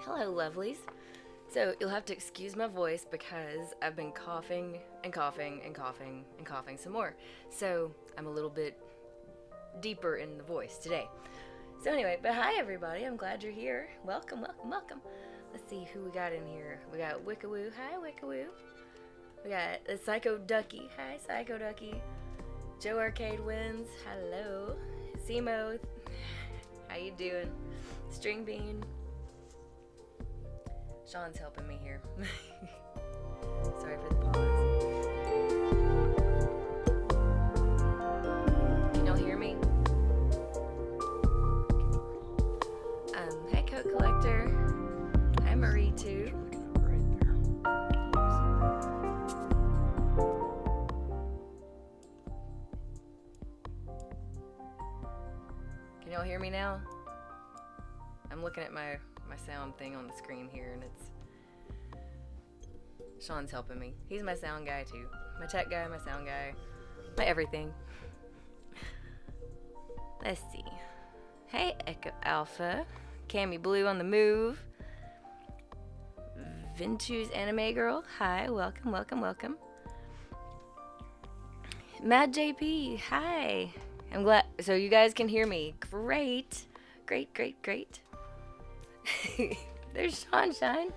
Hello, lovelies. So you'll have to excuse my voice because I've been coughing and coughing and coughing and coughing some more. So I'm a little bit deeper in the voice today. So anyway, but hi everybody. I'm glad you're here. Welcome, welcome, welcome. Let's see who we got in here. We got Wickawoo. Hi, Wickawoo. We got the Psycho Ducky. Hi, Psycho Ducky. Joe Arcade wins. Hello. Simo. How you doing? String Bean. Sean's helping me here. Sorry for the pause. Can y'all hear me? Hey, Coat Collector. Hi, Marie, too. Can y'all hear me now? I'm looking at my sound thing on the screen here, and it's Sean's helping me. He's my sound guy too. My tech guy, my sound guy, my everything. Let's see. Hey, Echo Alpha. Cammy Blue on the move. Ventu's Anime Girl. Hi, welcome, welcome, welcome. Mad JP. Hi. I'm glad. So you guys can hear me. Great. Great, great, great. There's Sunshine.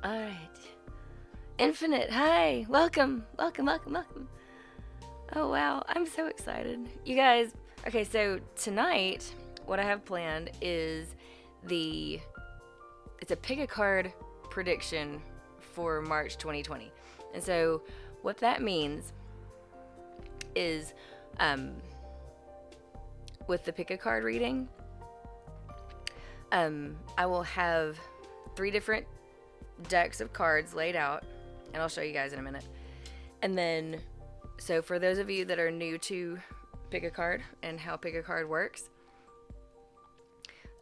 Alright. Infinite, hi. Welcome. Welcome, welcome, welcome. Oh, wow. I'm so excited. You guys, okay, so tonight, what I have planned is it's a pick a card prediction for March 2020. And so what that means is, with the pick a card reading, I will have 3 different decks of cards laid out, and I'll show you guys in a minute. And then, so for those of you that are new to pick a card and how pick a card works,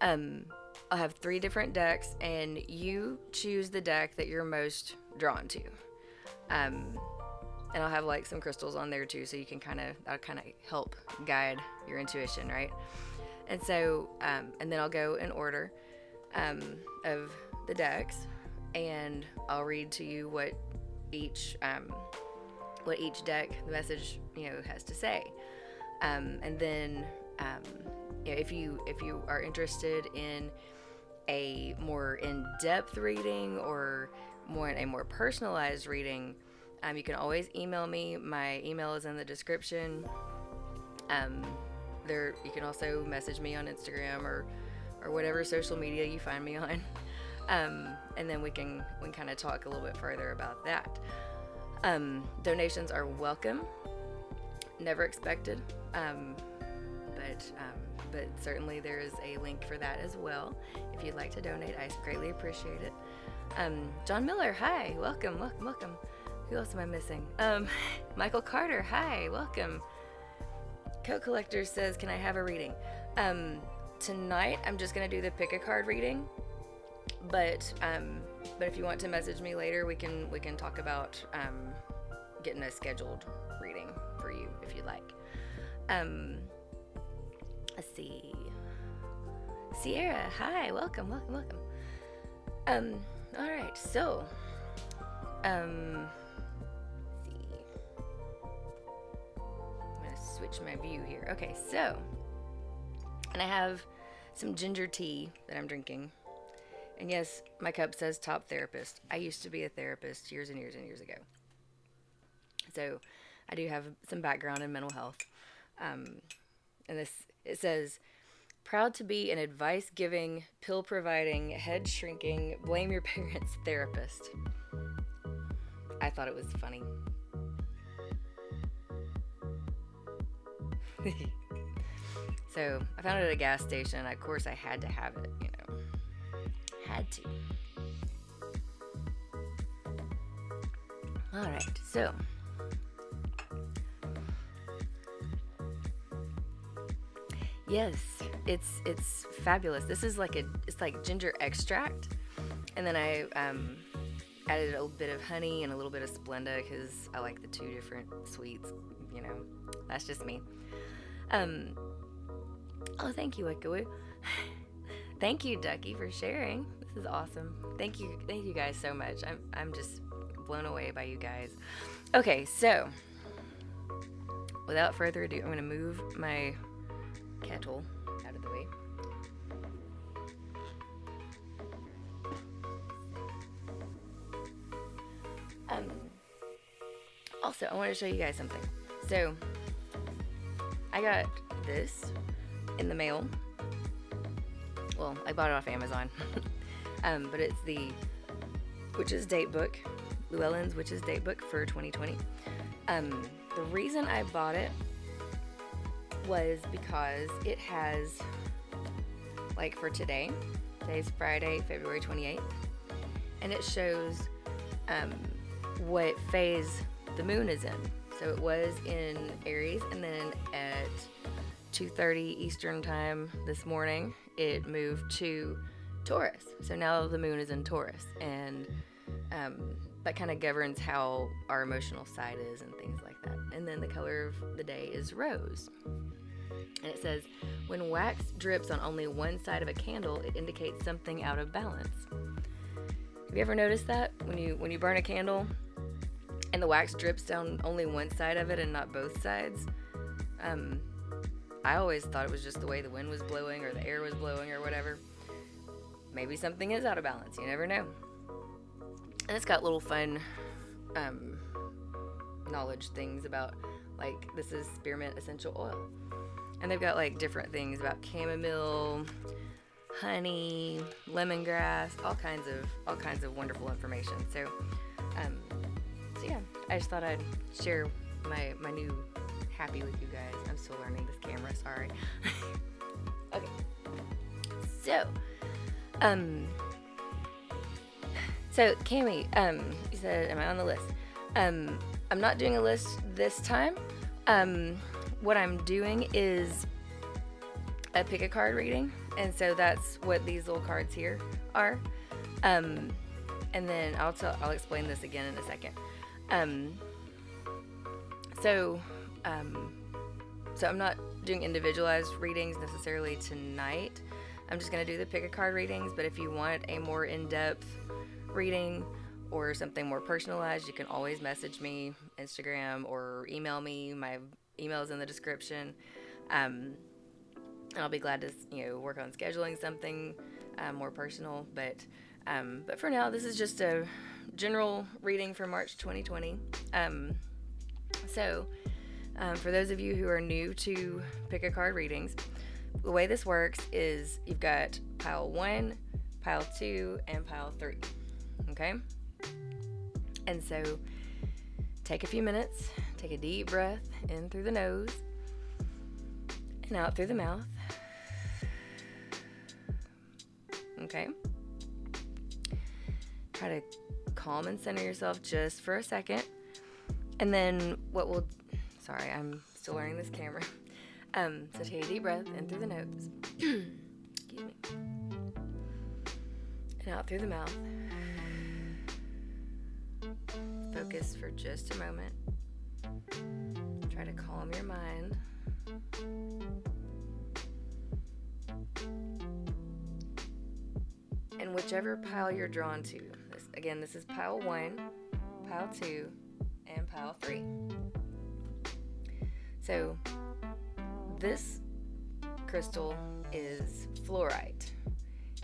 I'll have 3 different decks, and you choose the deck that you're most drawn to. And I'll have like some crystals on there too, so you can that'll kind of help guide your intuition, right? And so, and then I'll go in order of the decks, and I'll read to you what each deck, the message, has to say. And then, if you are interested in a more in-depth reading or a more personalized reading, you can always email me. My email is in the description. You can also message me on Instagram or whatever social media you find me on. And then we can kind of talk a little bit further about that. Donations are welcome, never expected, but certainly there is a link for that as well. If you'd like to donate, I greatly appreciate it. John Miller, hi, welcome, welcome, welcome. Who else am I missing? Michael Carter, hi, welcome. Coat Collector says, can I have a reading? Tonight, I'm just going to do the pick a card reading. But if you want to message me later, we can talk about getting a scheduled reading for you if you'd like. Let's see. Sierra, hi, welcome, welcome, welcome. All right, so, let's see. I'm gonna switch my view here. Okay, so, and I have some ginger tea that I'm drinking. And yes, my cup says top therapist. I used to be a therapist years and years and years ago. So I do have some background in mental health. And it says, proud to be an advice-giving, pill-providing, head-shrinking, blame-your-parents therapist. I thought it was funny. So I found it at a gas station. Of course, I had to have it, Had to. All right, so yes, it's fabulous. This is it's like ginger extract, and then I added a little bit of honey and a little bit of Splenda because I like the 2 different sweets. That's just me. Oh, thank you, Wickawu. Thank you, Ducky, for sharing. This is awesome. Thank you guys so much. I'm just blown away by you guys. Okay, so without further ado, I'm gonna move my kettle out of the way. Also, I want to show you guys something. So, I got this in the mail. Well, I bought it off Amazon. But it's the Witch's Date Book, Llewellyn's Witch's Date Book for 2020. The reason I bought it was because it has, like for today, today's Friday, February 28th, and it shows what phase the moon is in. So it was in Aries, and then at 2:30 Eastern time this morning, it moved to Taurus. So now the moon is in Taurus, and that kind of governs how our emotional side is and things like that. And then the color of the day is rose. And it says, when wax drips on only one side of a candle, it indicates something out of balance. Have you ever noticed that? When you burn a candle and the wax drips down only one side of it and not both sides? I always thought it was just the way the wind was blowing or the air was blowing or whatever. Maybe something is out of balance. You never know. And it's got little fun knowledge things about, like, this is spearmint essential oil. And they've got, like, different things about chamomile, honey, lemongrass, all kinds of wonderful information. So yeah, I just thought I'd share my new happy with you guys. I'm still learning this camera, sorry. Okay. So, Cami, you said, am I on the list? I'm not doing a list this time. What I'm doing is a pick a card reading, and so that's what these little cards here are. And then I'll explain this again in a second. So I'm not doing individualized readings necessarily tonight. I'm just going to do the pick a card readings, but if you want a more in-depth reading or something more personalized, you can always message me, Instagram, or email me. My email is in the description. And I'll be glad to, work on scheduling something more personal. But for now, this is just a general reading for March 2020. For those of you who are new to pick a card readings, the way this works is you've got pile 1, pile 2, and pile 3. Okay? And so take a few minutes, take a deep breath in through the nose and out through the mouth. Okay? Try to calm and center yourself just for a second. And then sorry, I'm still wearing this camera. So take a deep breath in through the nose. Excuse me. And out through the mouth. Focus for just a moment. Try to calm your mind. And whichever pile you're drawn to. This is pile 1, pile 2, and pile 3. So this crystal is fluorite,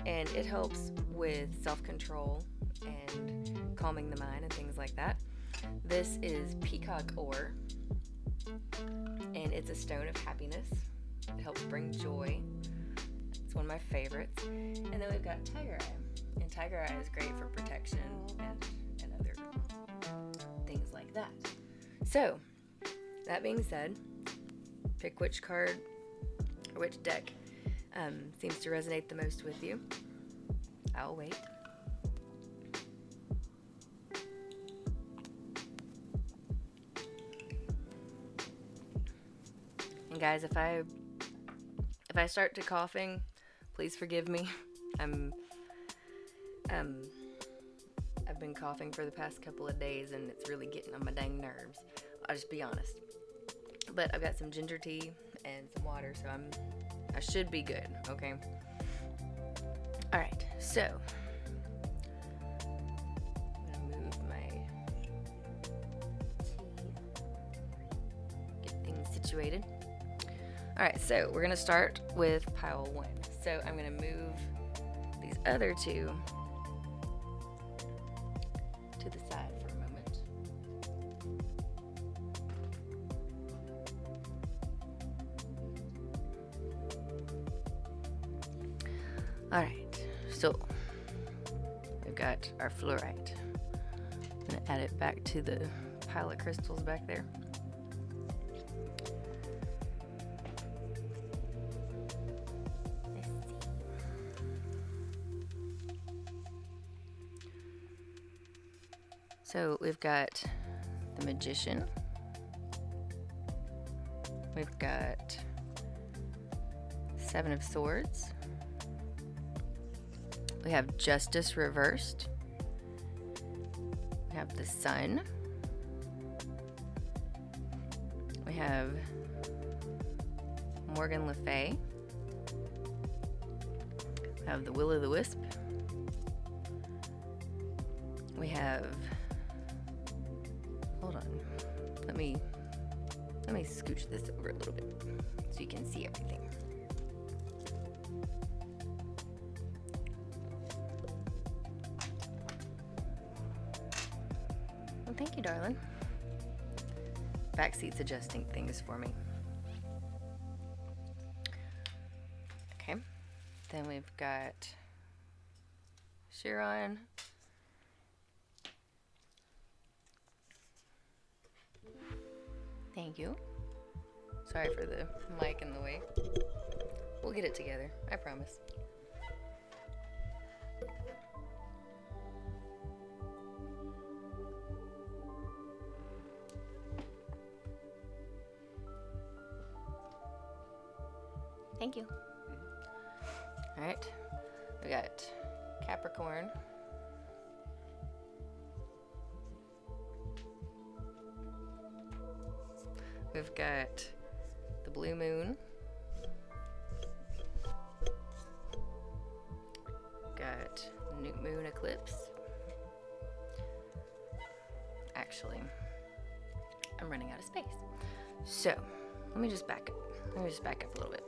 and it helps with self-control and calming the mind and things like that. This is peacock ore, and it's a stone of happiness. It helps bring joy. It's one of my favorites. And then we've got tiger eye, and tiger eye is great for protection and other things like that. So that being said, pick which card or which deck seems to resonate the most with you. I'll wait. And guys, if I start to coughing, please forgive me. I've been coughing for the past couple of days, and it's really getting on my dang nerves. I'll just be honest. But I've got some ginger tea and some water, so I'm I should be good, okay? Alright, so I'm gonna move my tea, get things situated. Alright, so we're gonna start with pile 1. So I'm gonna move these other two to the side for a moment. Alright, so we've got our fluorite. I'm going to add it back to the pile of crystals back there. Let's see. So we've got the Magician. We've got 7 of Swords. We have Justice reversed. We have the Sun. We have Morgan Le Fay. We have the Will o' the Wisp. We have, hold on, let me scooch this over a little bit so you can see everything. Well, thank you, darling. Back seat's adjusting things for me. Okay, then we've got Chiron. Thank you. Sorry for the mic in the way. We'll get it together, I promise. Thank you. All right, we got Capricorn. We've got the Blue Moon. Got New Moon Eclipse. Actually, I'm running out of space. So, let me just back up. Let me just back up a little bit.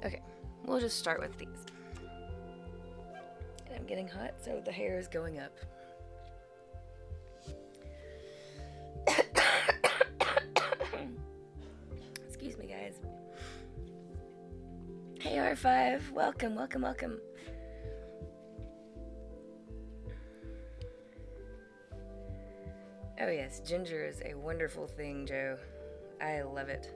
Okay, we'll just start with these. And I'm getting hot, so the hair is going up. Excuse me, guys. Hey, R5. Welcome, welcome, welcome. Oh, yes, ginger is a wonderful thing, Joe. I love it.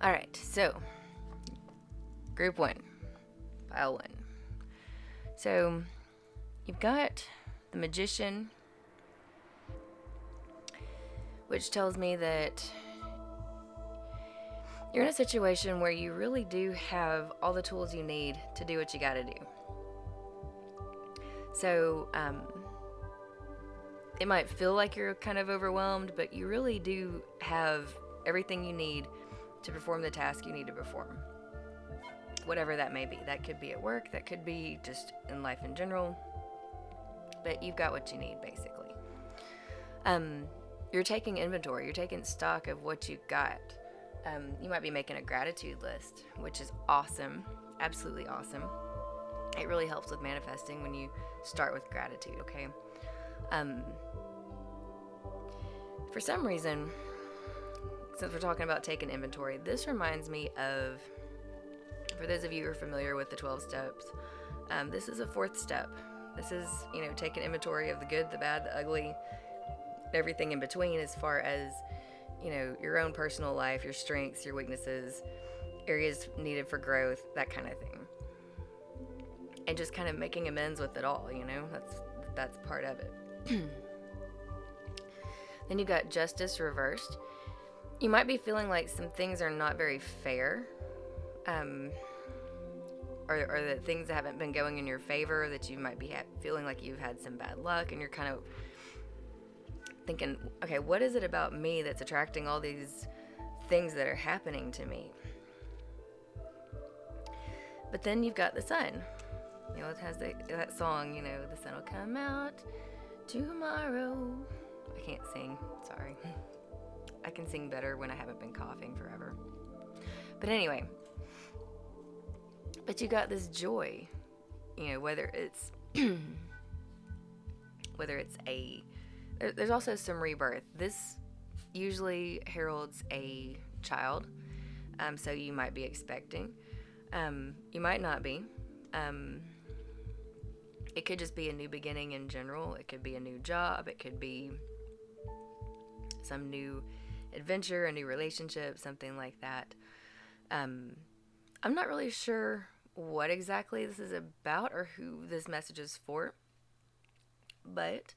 All right, so group 1, pile 1. So you've got the Magician, which tells me that you're in a situation where you really do have all the tools you need to do what you got to do. So it might feel like you're kind of overwhelmed, but you really do have everything you need to perform the task you need to perform. Whatever that may be. That could be at work, that could be just in life in general. But you've got what you need, basically. You're taking inventory, you're taking stock of what you've got. You might be making a gratitude list, which is awesome. Absolutely awesome. It really helps with manifesting when you start with gratitude, okay? For some reason, since we're talking about taking inventory, this reminds me of, for those of you who are familiar with the 12 steps, this is a 4th step. This is, taking inventory of the good, the bad, the ugly, everything in between, as far as, your own personal life, your strengths, your weaknesses, areas needed for growth, that kind of thing. And just kind of making amends with it all, that's part of it. Then you've got Justice reversed. You might be feeling like some things are not very fair, or that things haven't been going in your favor, that you might be feeling like you've had some bad luck, and you're kind of thinking, okay, what is it about me that's attracting all these things that are happening to me? But then you've got the sun. It has that song, the sun will come out tomorrow. I can't sing, sorry. I can sing better when I haven't been coughing forever. But anyway, but you got this joy, whether it's there's also some rebirth. This usually heralds a child, so you might be expecting. You might not be. It could just be a new beginning in general. It could be a new job. It could be some new adventure, a new relationship, something like that. I'm not really sure what exactly this is about or who this message is for, but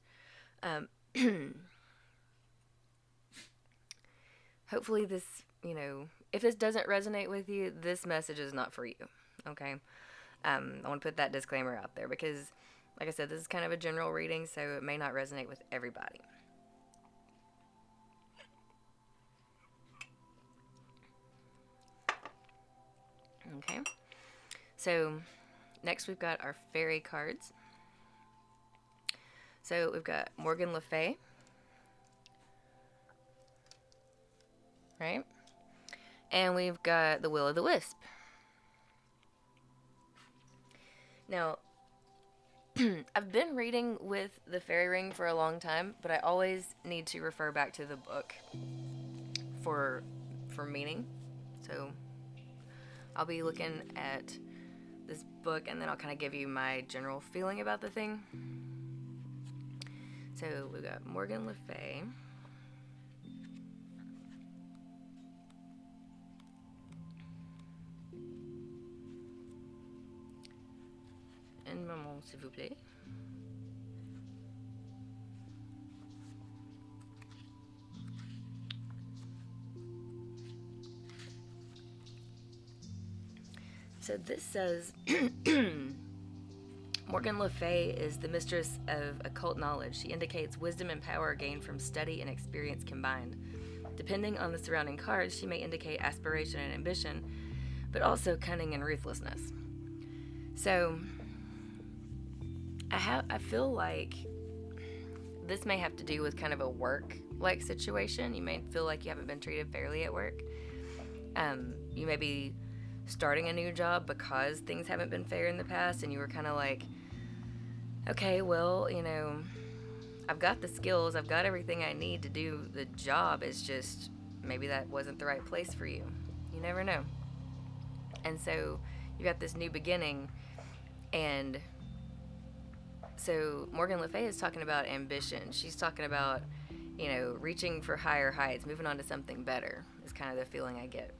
hopefully this, if this doesn't resonate with you, this message is not for you, okay? I want to put that disclaimer out there because, like I said, this is kind of a general reading, so it may not resonate with everybody. Okay, so next we've got our fairy cards. So we've got Morgan Le Fay, right? And we've got the Will o' the Wisp. Now, I've been reading with the fairy ring for a long time, but I always need to refer back to the book for meaning. So I'll be looking at this book and then I'll kind of give you my general feeling about the thing. So we've got Morgan Le Fay. Un moment, s'il vous plaît. So this says, Morgan Le Fay is the mistress of occult knowledge. She indicates wisdom and power gained from study and experience combined. Depending on the surrounding cards, she may indicate aspiration and ambition, but also cunning and ruthlessness. So I feel like this may have to do with kind of a work-like situation. You may feel like you haven't been treated fairly at work. You may be starting a new job because things haven't been fair in the past, and you were kind of like, okay, well, I've got the skills, I've got everything I need to do the job. It's just maybe that wasn't the right place for you. You never know. And so you got this new beginning, and so Morgan Le Fay is talking about ambition. She's talking about, reaching for higher heights, moving on to something better is kind of the feeling I get.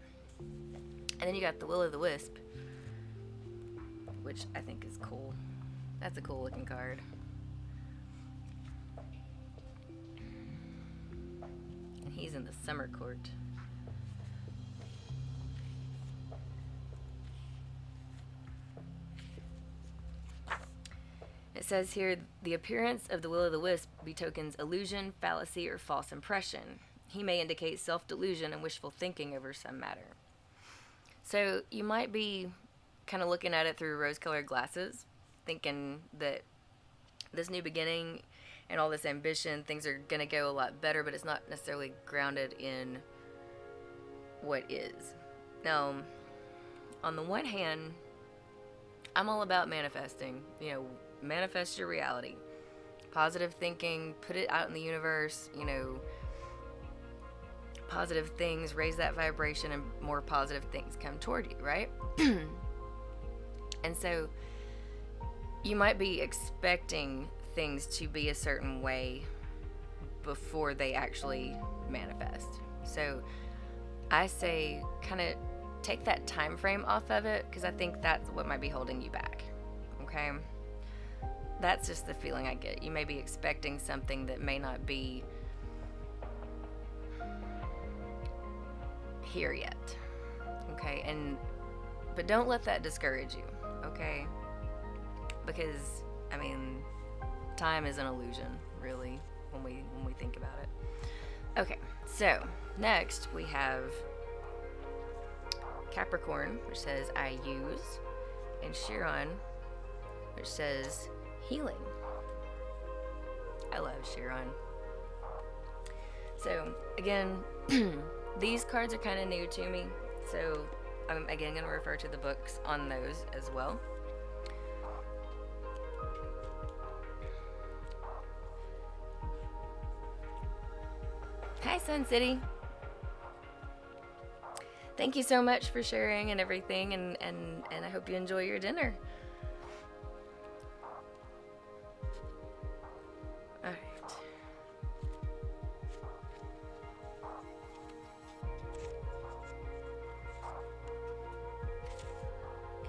And then you got the Will o' the Wisp, which I think is cool. That's a cool looking card. And he's in the summer court. It says here, the appearance of the Will o' the Wisp betokens illusion, fallacy, or false impression. He may indicate self-delusion and wishful thinking over some matter. So you might be kind of looking at it through rose-colored glasses, thinking that this new beginning and all this ambition, things are going to go a lot better, but it's not necessarily grounded in what is. Now, on the one hand, I'm all about manifesting. Manifest your reality. Positive thinking, put it out in the universe, positive things, raise that vibration, and more positive things come toward you, right? And so you might be expecting things to be a certain way before they actually manifest. So I say kind of take that time frame off of it, because I think that's what might be holding you back. Okay? That's just the feeling I get. You may be expecting something that may not be here yet. Okay, but don't let that discourage you, okay? Because, I mean, time is an illusion, really, when we think about it. Okay, so next we have Capricorn, which says I use, and Chiron, which says healing. I love Chiron. So again, these cards are kind of new to me, so I'm again going to refer to the books on those as well. Hi, Sun City. Thank you so much for sharing and everything, and I hope you enjoy your dinner. All right.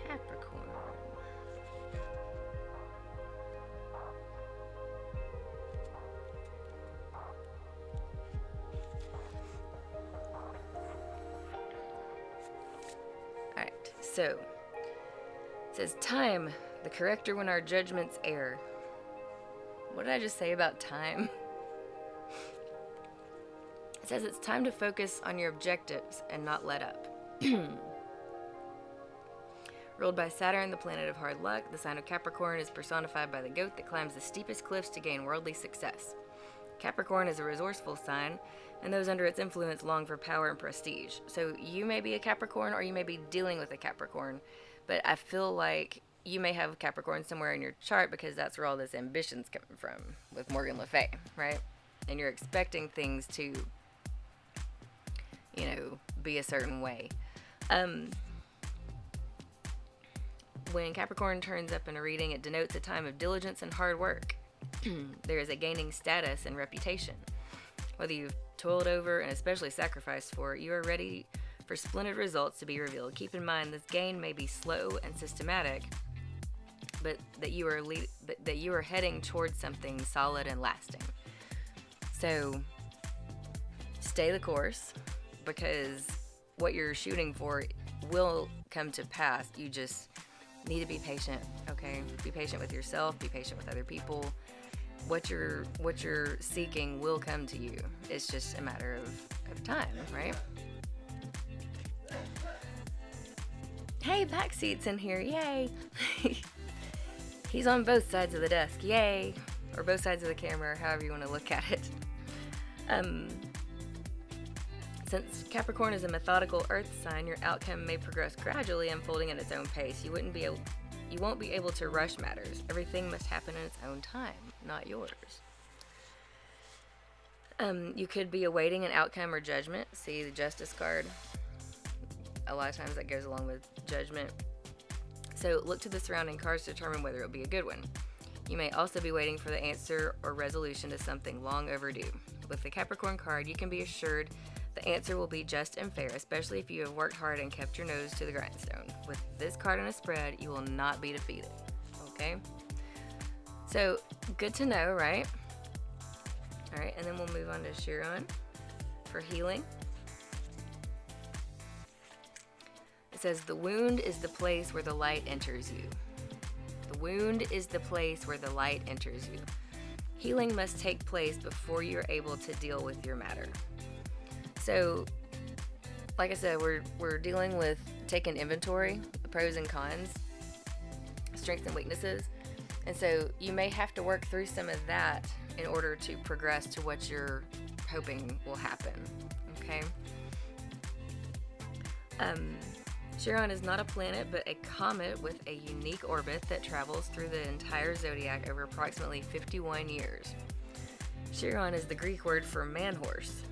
Capricorn. Alright, so it says time, the corrector when our judgments err. What did I just say about time? It says it's time to focus on your objectives and not let up. Ruled by Saturn, the planet of hard luck, the sign of Capricorn is personified by the goat that climbs the steepest cliffs to gain worldly success. Capricorn is a resourceful sign, and those under its influence long for power and prestige. So you may be a Capricorn, or you may be dealing with a Capricorn, but I feel like you may have Capricorn somewhere in your chart because that's where all this ambition's coming from with Morgan Le Fay, right? And you're expecting things to, be a certain way. When Capricorn turns up in a reading, it denotes a time of diligence and hard work. There is a gaining status and reputation. Whether you've toiled over and especially sacrificed for it, you are ready for splendid results to be revealed. Keep in mind this gain may be slow and systematic, but that you are heading towards something solid and lasting. So stay the course, because what you're shooting for will come to pass. You just need to be patient, okay? Be patient with yourself, be patient with other people. What you're seeking will come to you. It's just a matter of time, right? Hey, Backseat's in here, yay! He's on both sides of the desk, yay! Or both sides of the camera, however you want to look at it. Since Capricorn is a methodical earth sign, your outcome may progress gradually, unfolding at its own pace. You won't be able to rush matters. Everything must happen in its own time, not yours. You could be awaiting an outcome or judgment. See the Justice card. A lot of times that goes along with judgment. So look to the surrounding cards to determine whether it will be a good one. You may also be waiting for the answer or resolution to something long overdue. With the Capricorn card, you can be assured the answer will be just and fair, especially if you have worked hard and kept your nose to the grindstone. With this card in a spread, you will not be defeated. Okay? So, good to know, right? Alright, and then we'll move on to Chiron for healing. It says, the wound is the place where the light enters you. The wound is the place where the light enters you. Healing must take place before you're able to deal with your matter. So, like I said, we're dealing with taking inventory, the pros and cons, strengths and weaknesses. And so you may have to work through some of that in order to progress to what you're hoping will happen. Okay? Chiron is not a planet, but a comet with a unique orbit that travels through the entire zodiac over approximately 51 years. Chiron is the Greek word for man-horse.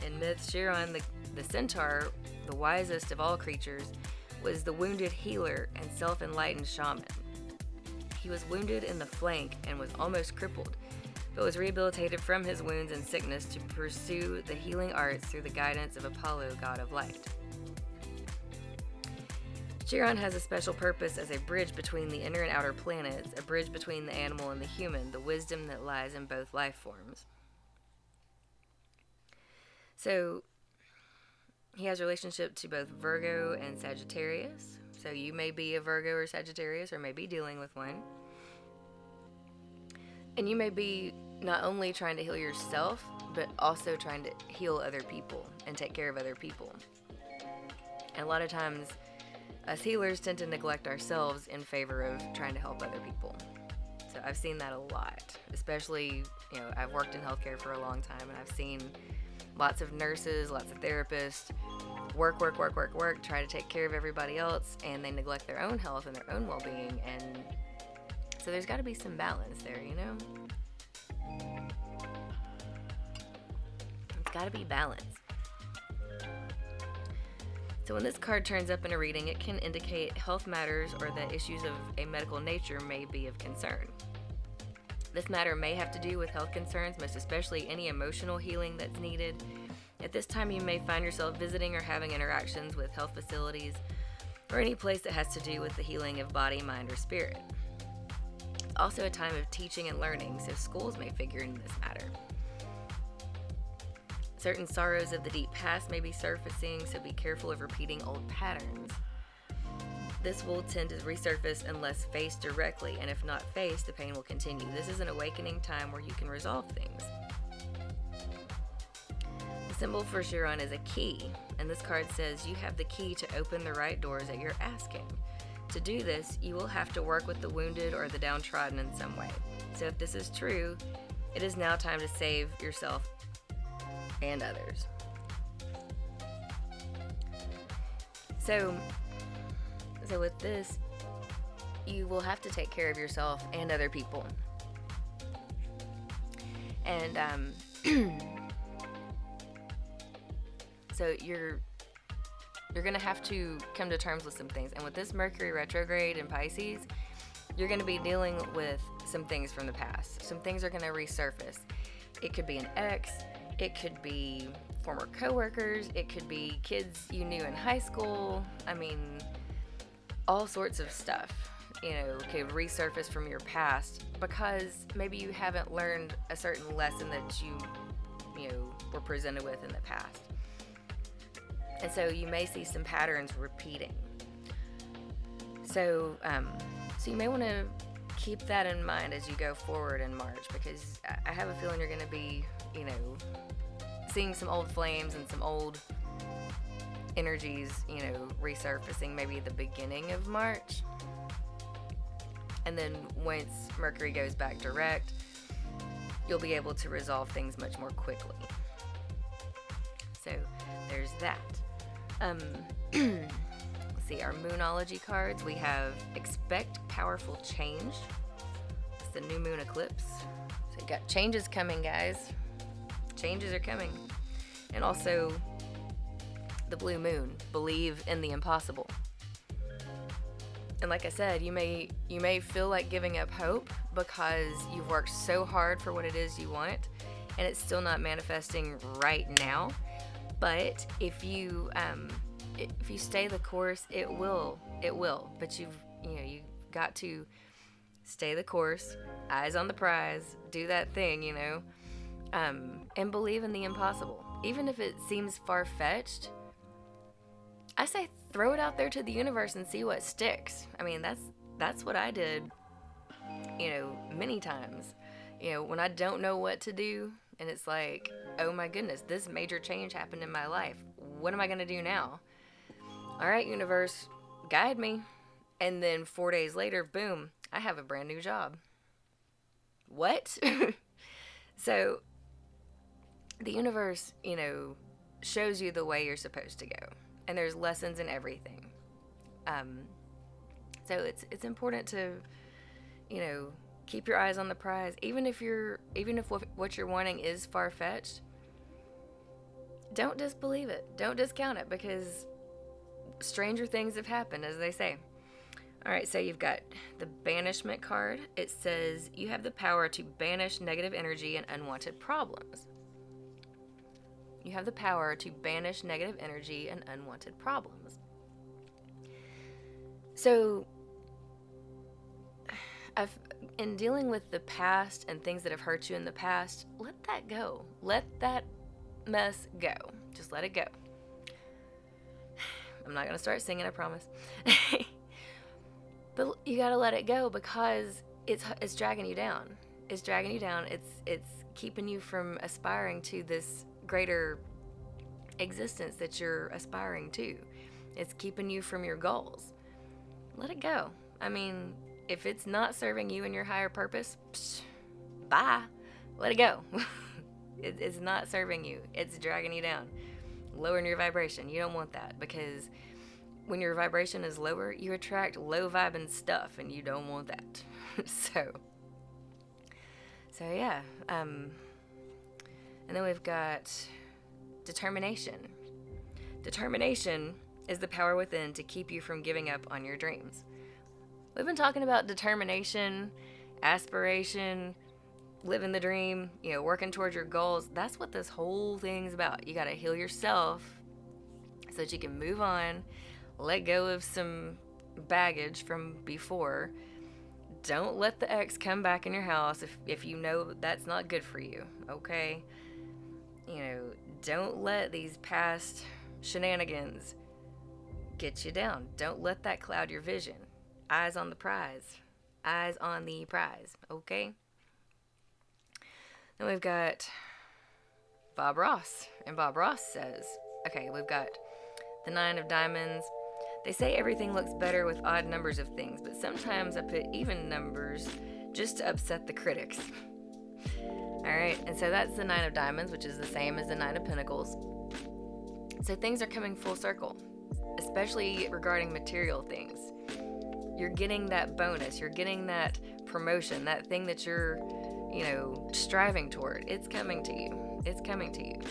In myths, Chiron, the centaur, the wisest of all creatures, was the wounded healer and self-enlightened shaman. He was wounded in the flank and was almost crippled, but was rehabilitated from his wounds and sickness to pursue the healing arts through the guidance of Apollo, god of light. Chiron has a special purpose as a bridge between the inner and outer planets, a bridge between the animal and the human, the wisdom that lies in both life forms. So, He has relationship to both Virgo and Sagittarius. So you may be a Virgo or Sagittarius, or may be dealing with one. And you may be not only trying to heal yourself, but also trying to heal other people and take care of other people. And a lot of times, us healers tend to neglect ourselves in favor of trying to help other people. So I've seen that a lot, especially, I've worked in healthcare for a long time, and I've seen lots of nurses, lots of therapists work, try to take care of everybody else, and they neglect their own health and their own well-being. And so there's got to be some balance there, It's got to be balance. So when this card turns up in a reading, it can indicate health matters or that issues of a medical nature may be of concern. This matter may have to do with health concerns, most especially any emotional healing that's needed. At this time, you may find yourself visiting or having interactions with health facilities or any place that has to do with the healing of body, mind, or spirit. It's also a time of teaching and learning, so schools may figure into this matter. Certain sorrows of the deep past may be surfacing, so be careful of repeating old patterns. This will tend to resurface unless faced directly, and if not faced, the pain will continue. This is an awakening time where you can resolve things. The symbol for Chiron is a key, and this card says you have the key to open the right doors that you're asking. To do this, you will have to work with the wounded or the downtrodden in some way. So if this is true, it is now time to save yourself and others. So with this, you will have to take care of yourself and other people. And so you're going to have to come to terms with some things. And with this Mercury retrograde in Pisces, you're going to be dealing with some things from the past. Some things are going to resurface. It could be an ex, it could be former coworkers, it could be kids you knew in high school. I mean, all sorts of stuff, could resurface from your past because maybe you haven't learned a certain lesson that you were presented with in the past. And so you may see some patterns repeating. So you may want to keep that in mind as you go forward in March, because I have a feeling you're going to be, seeing some old flames and some old energies, resurfacing maybe at the beginning of March. And then once Mercury goes back direct, you'll be able to resolve things much more quickly. So there's that. Let's see, our Moonology cards. We have Expect Powerful Change. It's the new moon eclipse. So you got changes coming, guys. Changes are coming. And also the blue moon, believe in the impossible. And like I said, you may feel like giving up hope because you've worked so hard for what it is you want, and it's still not manifesting right now. But if you stay the course, it will. But you've got to stay the course, eyes on the prize, do that thing, and believe in the impossible. Even if it seems far-fetched, I say throw it out there to the universe and see what sticks. I mean, that's what I did, many times. When I don't know what to do, and it's like, oh my goodness, this major change happened in my life. What am I going to do now? All right, universe, guide me. And then 4 days later, boom, I have a brand new job. What? So the universe, shows you the way you're supposed to go. And there's lessons in everything. So it's important to, keep your eyes on the prize. Even if what you're wanting is far-fetched, don't disbelieve it. Don't discount it, because stranger things have happened, as they say. All right, so you've got the Banishment card. It says you have the power to banish negative energy and unwanted problems. You have the power to banish negative energy and unwanted problems. So, in dealing with the past and things that have hurt you in the past, let that go. Let that mess go. Just let it go. I'm not going to start singing, I promise. But you got to let it go, because it's dragging you down. It's dragging you down. It's keeping you from aspiring to this greater existence that you're aspiring to. It's keeping you from your goals. Let it go. I mean, if it's not serving you and your higher purpose, bye. Let it go. It's not serving you. It's dragging you down. Lowering your vibration. You don't want that, because when your vibration is lower, you attract low vibing stuff, and you don't want that. So yeah. And then we've got determination. Determination is the power within to keep you from giving up on your dreams. We've been talking about determination, aspiration, living the dream, working towards your goals. That's what this whole thing's about. You got to heal yourself so that you can move on, let go of some baggage from before. Don't let the ex come back in your house if you know that's not good for you, okay? Don't let these past shenanigans get you down. Don't let that cloud your vision. Eyes on the prize. Eyes on the prize, okay? Then we've got Bob Ross. And Bob Ross says, okay, we've got the 9 of Diamonds. They say everything looks better with odd numbers of things, but sometimes I put even numbers just to upset the critics. Alright, and so that's the 9 of Diamonds, which is the same as the 9 of Pentacles. So things are coming full circle, especially regarding material things. You're getting that bonus, you're getting that promotion, that thing that you're, striving toward. It's coming to you. It's coming to you.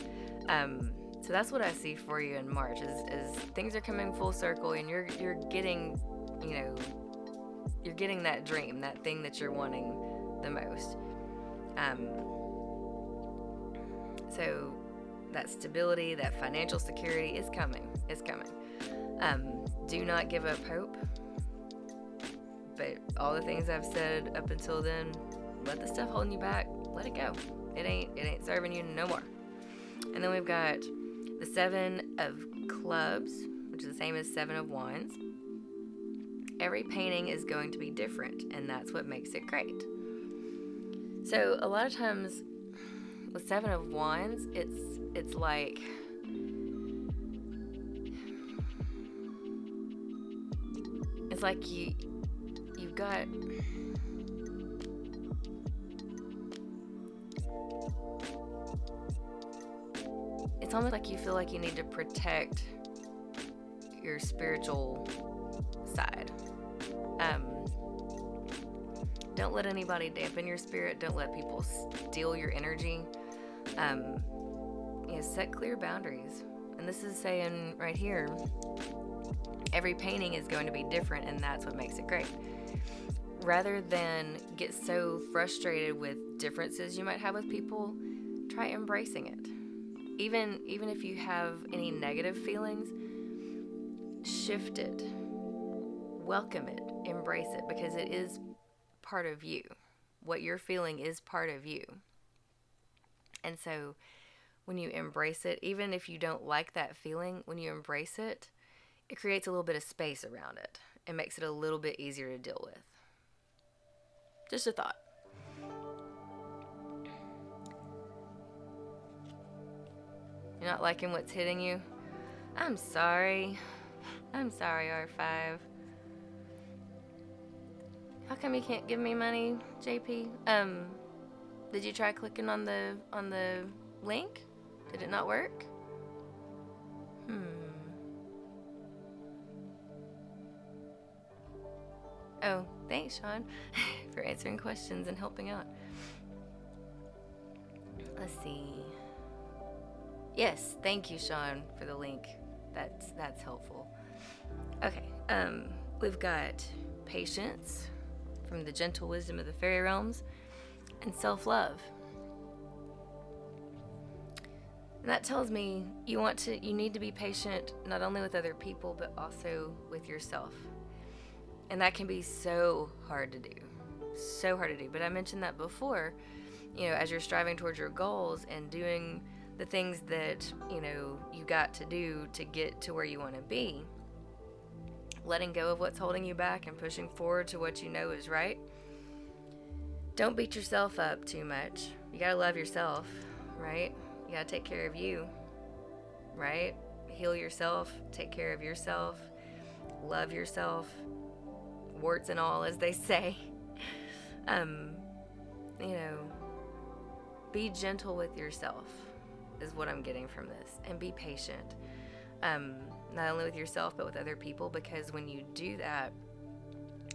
So that's what I see for you in March is things are coming full circle, and you're getting, you're getting that dream, that thing that you're wanting the most. So that stability, that financial security is coming. It's coming. Do not give up hope. But all the things I've said up until then, let the stuff holding you back, let it go. It ain't serving you no more. And then we've got the 7 of Clubs, which is the same as 7 of Wands. Every painting is going to be different, and that's what makes it great. So a lot of times with 7 of Wands, it's like you've got it's almost like you feel like you need to protect your spiritual side. Don't let anybody dampen your spirit. Don't let people steal your energy. Set clear boundaries. And this is saying right here, every painting is going to be different, and that's what makes it great. Rather than get so frustrated with differences you might have with people, try embracing it. Even if you have any negative feelings, shift it. Welcome it. Embrace it, because it is part of you. What you're feeling is part of you. And so when you embrace it, even if you don't like that feeling, when you embrace it, it creates a little bit of space around it. It makes it a little bit easier to deal with. Just a thought. You're not liking what's hitting you? I'm sorry, R5. How come you can't give me money, JP? Did you try clicking on the link? Did it not work? Oh, thanks, Sean, for answering questions and helping out. Let's see. Yes, thank you, Sean, for the link. That's helpful. Okay, we've got patience from the gentle wisdom of the fairy realms, and self-love. And that tells me you need to be patient not only with other people, but also with yourself. And that can be so hard to do. So hard to do. But I mentioned that before, as you're striving towards your goals and doing the things that, you got to do to get to where you want to be, letting go of what's holding you back and pushing forward to what you know is right. Don't beat yourself up too much. You gotta love yourself, right? You gotta take care of you, right? Heal yourself, take care of yourself, love yourself, warts and all, as they say. You know, be gentle with yourself is what I'm getting from this, and be patient. Not only with yourself, but with other people, because when you do that,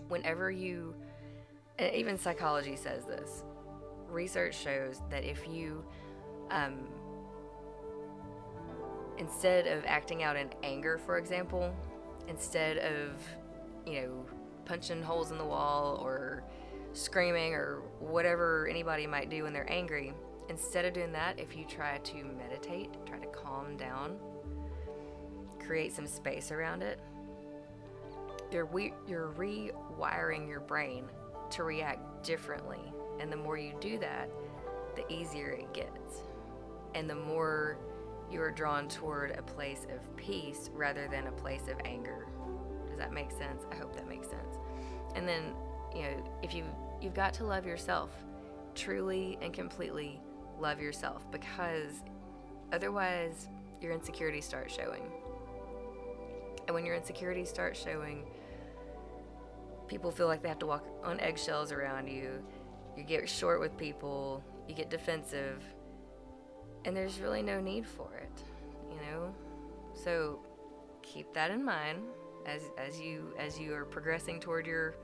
whenever you, and even psychology says this, research shows that if you, instead of acting out in anger, for example, instead of, punching holes in the wall or screaming or whatever anybody might do when they're angry, instead of doing that, if you try to meditate, try to calm down, create some space around it, you're rewiring your brain to react differently. And the more you do that, the easier it gets. And the more you are drawn toward a place of peace rather than a place of anger. Does that make sense? I hope that makes sense. And then, if you've got to love yourself, truly and completely love yourself, because otherwise your insecurities start showing. And when your insecurities start showing, people feel like they have to walk on eggshells around you. You get short with people, you get defensive, and there's really no need for it, So keep that in mind as you are progressing toward your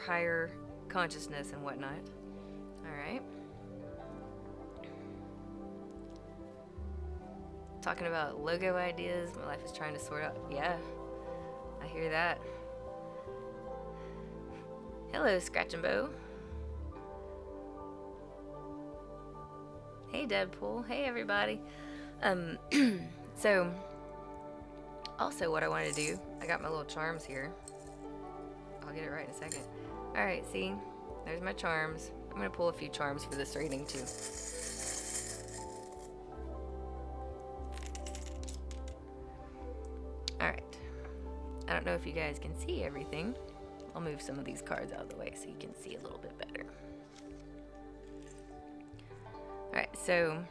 higher consciousness and whatnot. All right. Talking about logo ideas, my life is trying to sort out. Yeah, I hear that. Hello, Scratch and Bow. Hey, Deadpool. Hey, everybody. So, also what I wanted to do, I got my little charms here. I'll get it right in a second. Alright, see? There's my charms. I'm going to pull a few charms for this reading, too. Alright. I don't know if you guys can see everything. I'll move some of these cards out of the way so you can see a little bit better. Alright, so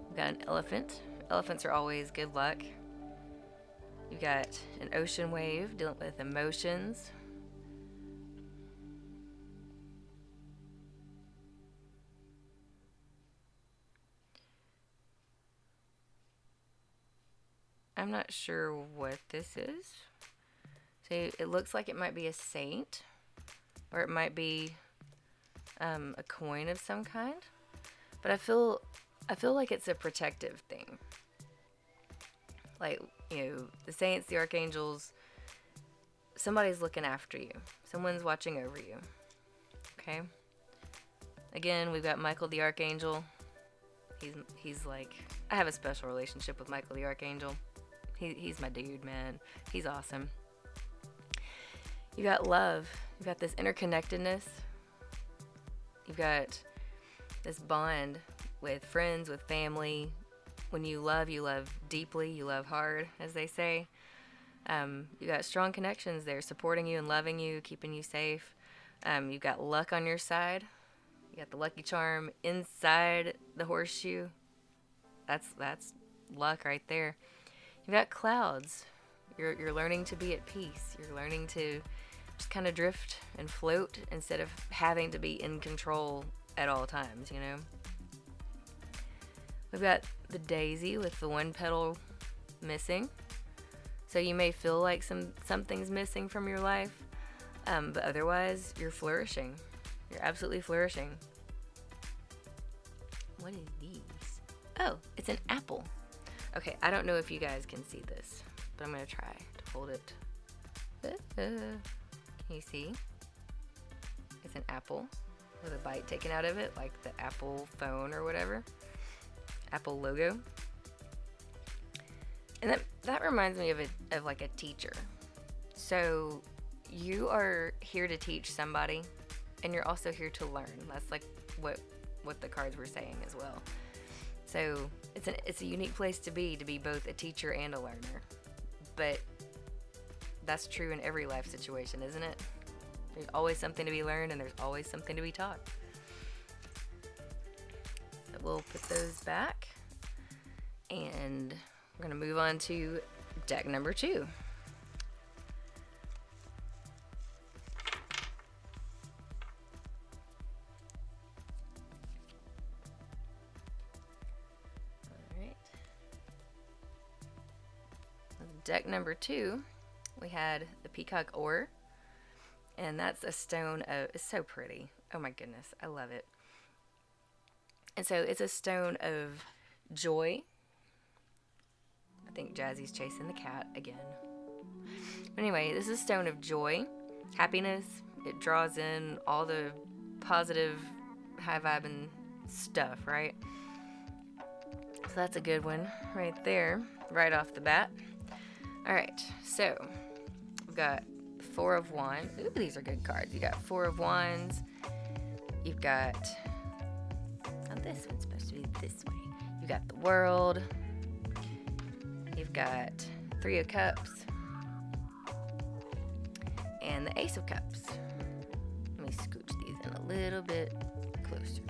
we've got an elephant. Elephants are always good luck. You've got an ocean wave dealing with emotions. I'm not sure what this is. So it looks like it might be a saint, or it might be a coin of some kind. But I feel like it's a protective thing. Like, the saints, the archangels, somebody's looking after you. Someone's watching over you. Okay? Again, we've got Michael the Archangel. He's like, I have a special relationship with Michael the Archangel. He's my dude, man. He's awesome. You got love. You've got this interconnectedness. You've got this bond with friends, with family. When you love deeply, you love hard, as they say. You got strong connections there, supporting you and loving you, keeping you safe. You've got luck on your side. You got the lucky charm inside the horseshoe. That's luck right there. You've got clouds. You're learning to be at peace. You're learning to just kind of drift and float instead of having to be in control at all times, We've got the daisy with the one petal missing. So you may feel like something's missing from your life, but otherwise you're flourishing. You're absolutely flourishing. What is these? Oh, it's an apple. Okay, I don't know if you guys can see this, but I'm going to try to hold it. Can you see? It's an apple with a bite taken out of it, like the Apple phone or whatever. Apple logo. And that reminds me of like a teacher. So you are here to teach somebody, and you're also here to learn. That's like what the cards were saying as well. So it's a unique place to be both a teacher and a learner. But that's true in every life situation, isn't it? There's always something to be learned, and there's always something to be taught. So we'll put those back, and we're going to move on to deck number 2. Deck number 2, we had the peacock ore, and that's a stone of, it's so pretty. Oh my goodness, I love it. And so it's a stone of joy. I think Jazzy's chasing the cat again. But anyway, this is a stone of joy, happiness. It draws in all the positive, high-vibing stuff, right? So that's a good one right there, right off the bat. All right, so we've got 4 of Wands. Ooh, these are good cards. You got 4 of Wands. You've got, oh, this one's supposed to be this way. You got the World. You've got 3 of Cups. And the Ace of Cups. Let me scooch these in a little bit closer.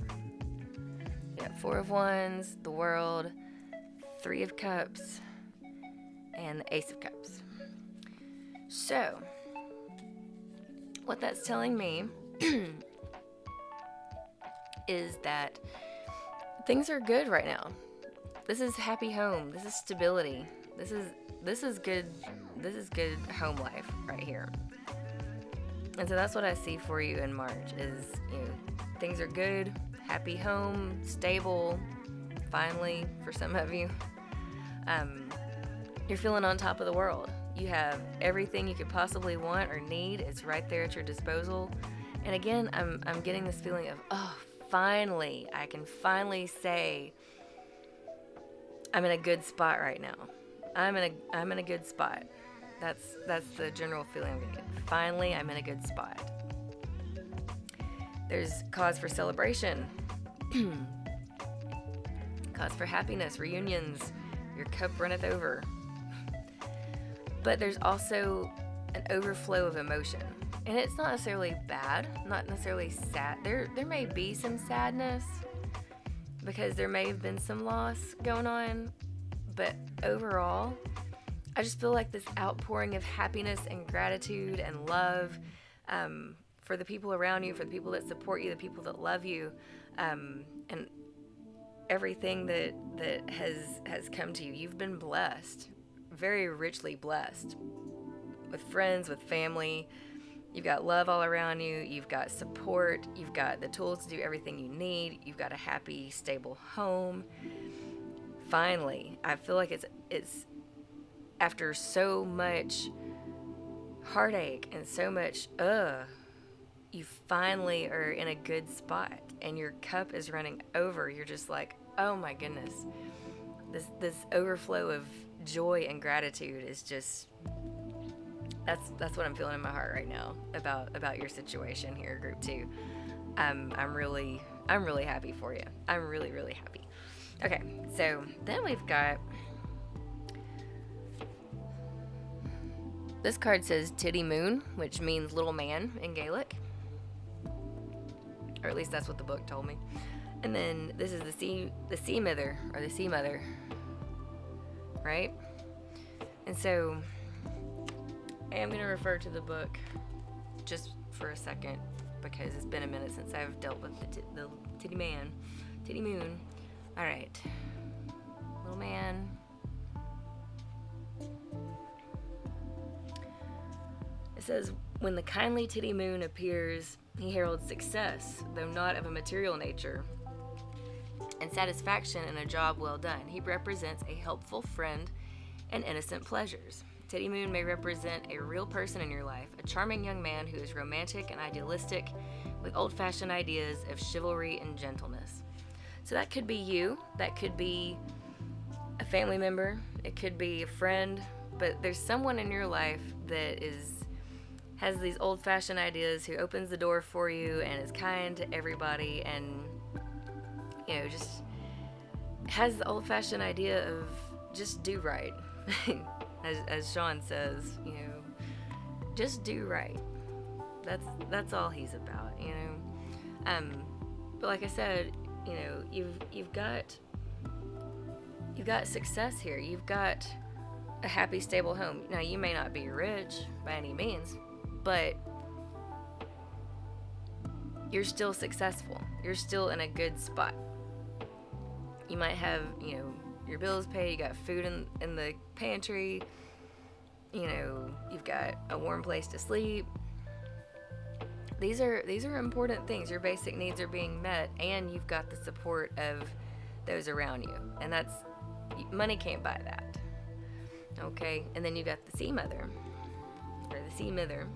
You got 4 of Wands, the World, 3 of Cups, and the Ace of Cups. So, what that's telling me is that things are good right now. This is happy home. This is stability. This is good. This is good home life right here. And so that's what I see for you in March is, things are good, happy home, stable, finally for some of you. You're feeling on top of the world. You have everything you could possibly want or need. It's right there at your disposal. And again, I'm getting this feeling of, oh, finally, I can finally say I'm in a good spot right now. I'm in a good spot. That's the general feeling I'm getting. Finally, I'm in a good spot. There's cause for celebration. Cause for happiness, reunions. Your cup runneth over. But there's also an overflow of emotion. And it's not necessarily bad, not necessarily sad. There may be some sadness because there may have been some loss going on. But overall, I just feel like this outpouring of happiness and gratitude and love for the people around you, for the people that support you, the people that love you, and everything that has come to you. You've been blessed. Very richly blessed with friends, with family. You've got love all around you. You've got support. You've got the tools to do everything you need. You've got a happy, stable home. Finally, I feel like it's after so much heartache and so much you finally are in a good spot and your cup is running over. You're just like, oh my goodness. This overflow of joy and gratitude is just, that's what I'm feeling in my heart right now about your situation here, group 2. I'm really happy for you. I'm really, really happy. Okay, so then we've got, this card says Titty Moon, which means little man in Gaelic, or at least that's what the book told me. And then this is the sea mother, or the sea mother, right? And so I am going to refer to the book just for a second because it's been a minute since I've dealt with the titty moon. All right, little man. It says, when the kindly titty moon appears, he heralds success, though not of a material nature, and satisfaction in a job well done. He represents a helpful friend and innocent pleasures. Titty Moon may represent a real person in your life, a charming young man who is romantic and idealistic with old-fashioned ideas of chivalry and gentleness. So that could be you, that could be a family member, it could be a friend, but there's someone in your life that has these old-fashioned ideas, who opens the door for you and is kind to everybody, and just has the old-fashioned idea of just do right. as Sean says, just do right. That's all he's about, you know. But like I said, you know, you've got success here. You've got a happy, stable home. Now, you may not be rich by any means, but you're still successful. You're still in a good spot. You might have, you know, your bills paid, you got food in the pantry, you know, you've got a warm place to sleep. These are important things. Your basic needs are being met, and you've got the support of those around you. And that's, money can't buy that. Okay? And then you've got the sea mother, or the sea mither.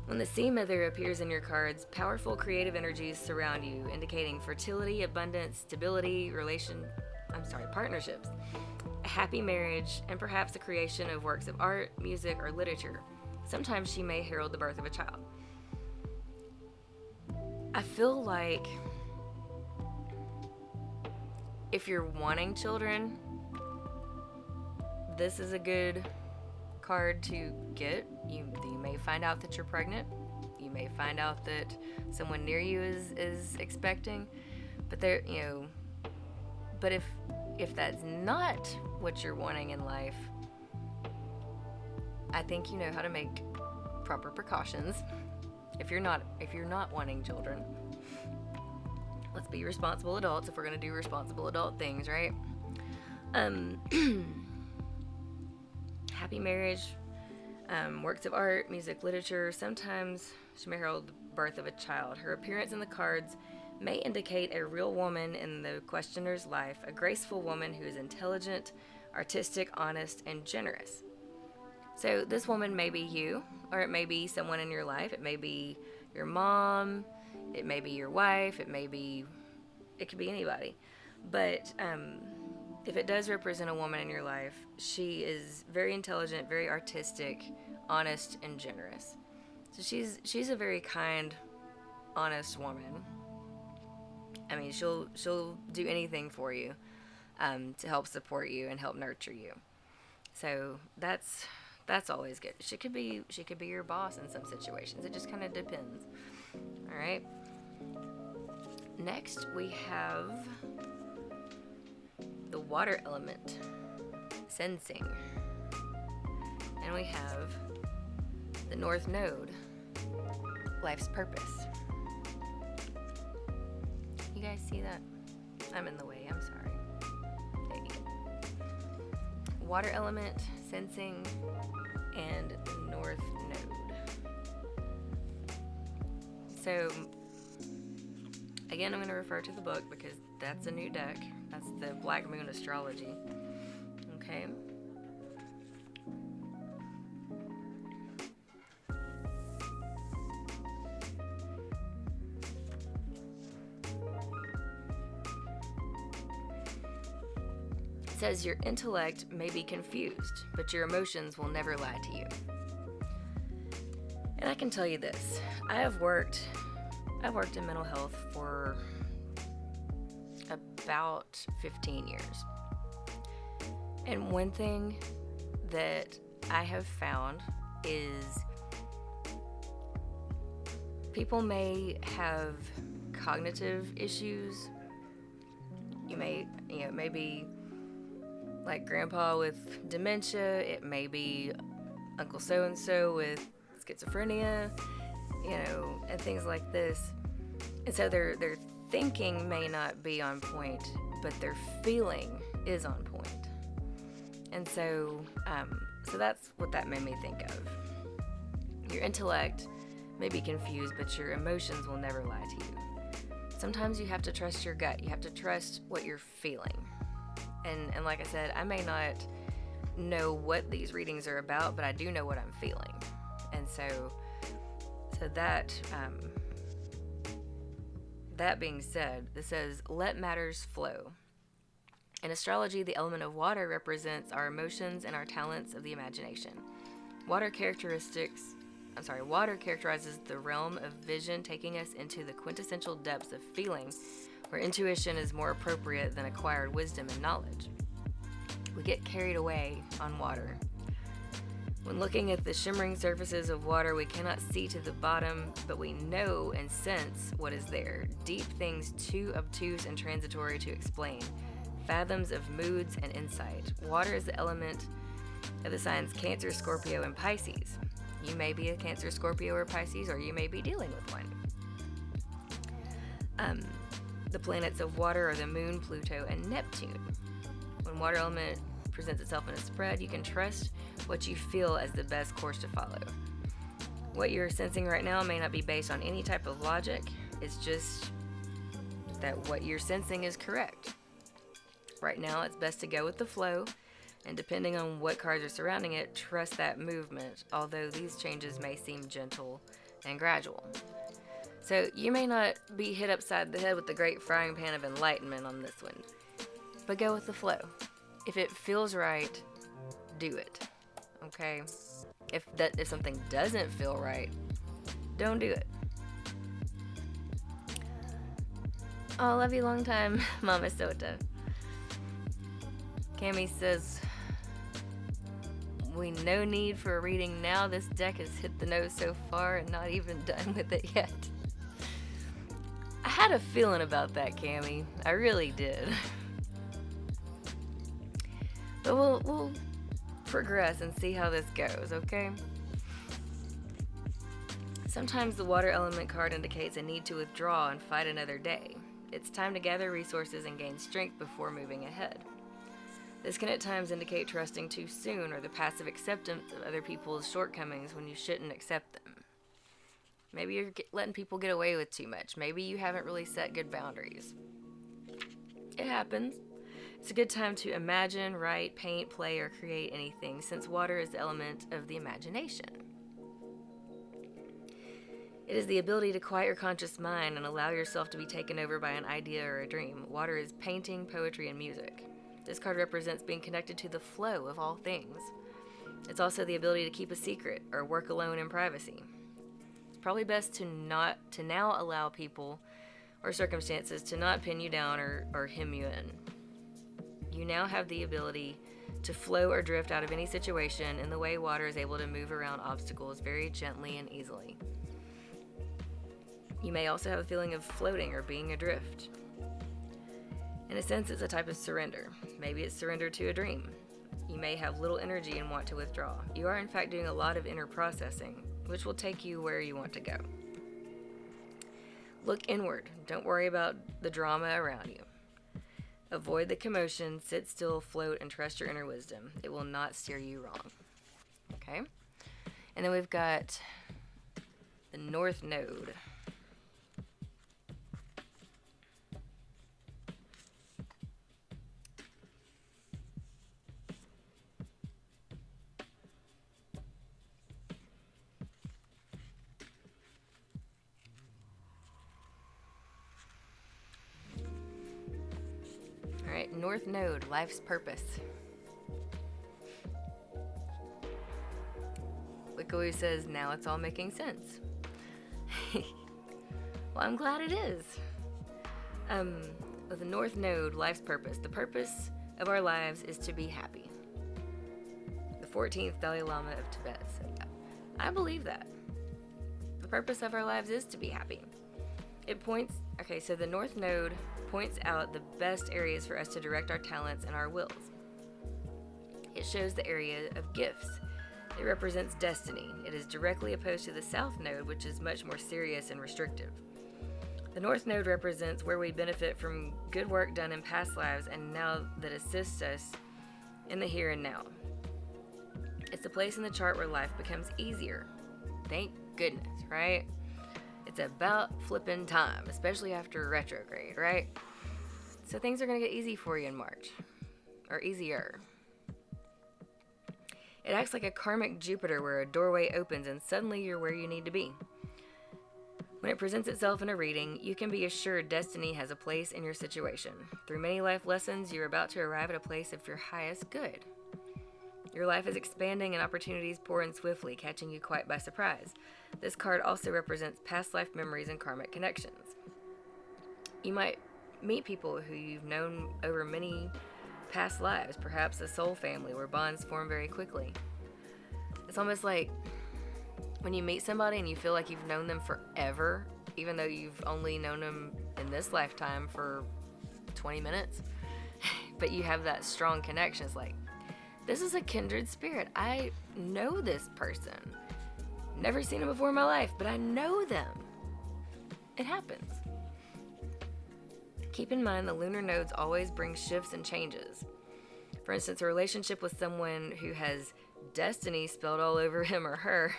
When the sea mither appears in your cards, powerful creative energies surround you, indicating fertility, abundance, stability, partnerships, a happy marriage, and perhaps the creation of works of art, music, or literature. Sometimes she may herald the birth of a child. I feel like if you're wanting children, this is a good card to get. You may find out that you're pregnant. You may find out that someone near you is expecting. But there, you know, but if that's not what you're wanting in life, I think you know how to make proper precautions. If you're not wanting children, let's be responsible adults if we're going to do responsible adult things, right? Happy marriage, works of art, music, literature. Sometimes she may herald the birth of a child. Her appearance in the cards may indicate a real woman in the questioner's life, a graceful woman who is intelligent, artistic, honest, and generous. So this woman may be you, or it may be someone in your life. It may be your mom, it may be your wife, it could be anybody. But if it does represent a woman in your life, she is very intelligent, very artistic, honest, and generous. So she's a very kind, honest woman. I mean, she'll do anything for you to help support you and help nurture you. So that's always good. She could be your boss in some situations. It just kind of depends. All right. Next, we have the water element, sensing. And we have the North Node, life's purpose. You guys see that? I'm in the way, I'm sorry. There you go. Water element, sensing, and North Node. So, again, I'm going to refer to the book because that's a new deck. That's the Black Moon Astrology. Okay? It says your intellect may be confused, but your emotions will never lie to you. And I can tell you this. I've worked in mental health for about 15 years. And one thing that I have found is people may have cognitive issues. It may be like grandpa with dementia. It may be Uncle so-and-so with schizophrenia, and things like this. And so their thinking may not be on point, but their feeling is on point. And so that's what that made me think of. Your intellect may be confused, but your emotions will never lie to you. Sometimes you have to trust your gut. You have to trust what you're feeling. And like I said, I may not know what these readings are about, but I do know what I'm feeling. And so that being said, this says, let matters flow. In astrology, the element of water represents our emotions and our talents of the imagination. Water characterizes the realm of vision, taking us into the quintessential depths of feeling, where intuition is more appropriate than acquired wisdom and knowledge. We get carried away on water. When looking at the shimmering surfaces of water, we cannot see to the bottom, but we know and sense what is there. Deep things too obtuse and transitory to explain. Fathoms of moods and insight. Water is the element of the signs Cancer, Scorpio, and Pisces. You may be a Cancer, Scorpio, or Pisces, or you may be dealing with one. The planets of water are the Moon, Pluto, and Neptune. When water element presents itself in a spread, you can trust what you feel as the best course to follow. What you're sensing right now may not be based on any type of logic. It's just that what you're sensing is correct. Right now, it's best to go with the flow, and depending on what cards are surrounding it, trust that movement, although these changes may seem gentle and gradual. So you may not be hit upside the head with the great frying pan of enlightenment on this one, but go with the flow. If it feels right, do it. Okay? If something doesn't feel right, don't do it. Oh, love you long time, Mama Sota. Cami says, we no need for a reading now. This deck has hit the nose so far and not even done with it yet. I had a feeling about that, Cami. I really did. But we'll progress and see how this goes, okay? Sometimes the water element card indicates a need to withdraw and fight another day. It's time to gather resources and gain strength before moving ahead. This can at times indicate trusting too soon or the passive acceptance of other people's shortcomings when you shouldn't accept them. Maybe you're letting people get away with too much. Maybe you haven't really set good boundaries. It happens. It's a good time to imagine, write, paint, play, or create anything, since water is the element of the imagination. It is the ability to quiet your conscious mind and allow yourself to be taken over by an idea or a dream. Water is painting, poetry, and music. This card represents being connected to the flow of all things. It's also the ability to keep a secret or work alone in privacy. It's probably best to now allow people or circumstances to not pin you down or hem you in. You now have the ability to flow or drift out of any situation in the way water is able to move around obstacles very gently and easily. You may also have a feeling of floating or being adrift. In a sense, it's a type of surrender. Maybe it's surrender to a dream. You may have little energy and want to withdraw. You are in fact doing a lot of inner processing, which will take you where you want to go. Look inward. Don't worry about the drama around you. Avoid the commotion, sit still, float, and trust your inner wisdom. It will not steer you wrong. Okay? And then we've got the North Node. Alright, North Node, life's purpose. Wickowy says, now it's all making sense. Well, I'm glad it is. With the North Node, life's purpose. The purpose of our lives is to be happy. The 14th Dalai Lama of Tibet said that. I believe that. The purpose of our lives is to be happy. So the North Node points out the best areas for us to direct our talents and our wills. It shows the area of gifts. It represents destiny. It is directly opposed to the South Node, which is much more serious and restrictive. The North Node represents where we benefit from good work done in past lives and now that assists us in the here and now. It's a place in the chart where life becomes easier. Thank goodness, right? It's about flipping time, especially after retrograde, right? So things are going to get easy for you in March. Or easier. It acts like a karmic Jupiter where a doorway opens and suddenly you're where you need to be. When it presents itself in a reading, you can be assured destiny has a place in your situation. Through many life lessons, you're about to arrive at a place of your highest good. Your life is expanding and opportunities pour in swiftly, catching you quite by surprise. This card also represents past life memories and karmic connections. You might meet people who you've known over many past lives, perhaps a soul family where bonds form very quickly. It's almost like when you meet somebody and you feel like you've known them forever, even though you've only known them in this lifetime for 20 minutes, but you have that strong connection. It's like, this is a kindred spirit. I know this person. Never seen them before in my life, but I know them. It happens. Keep in mind the lunar nodes always bring shifts and changes. For instance, a relationship with someone who has destiny spelled all over him or her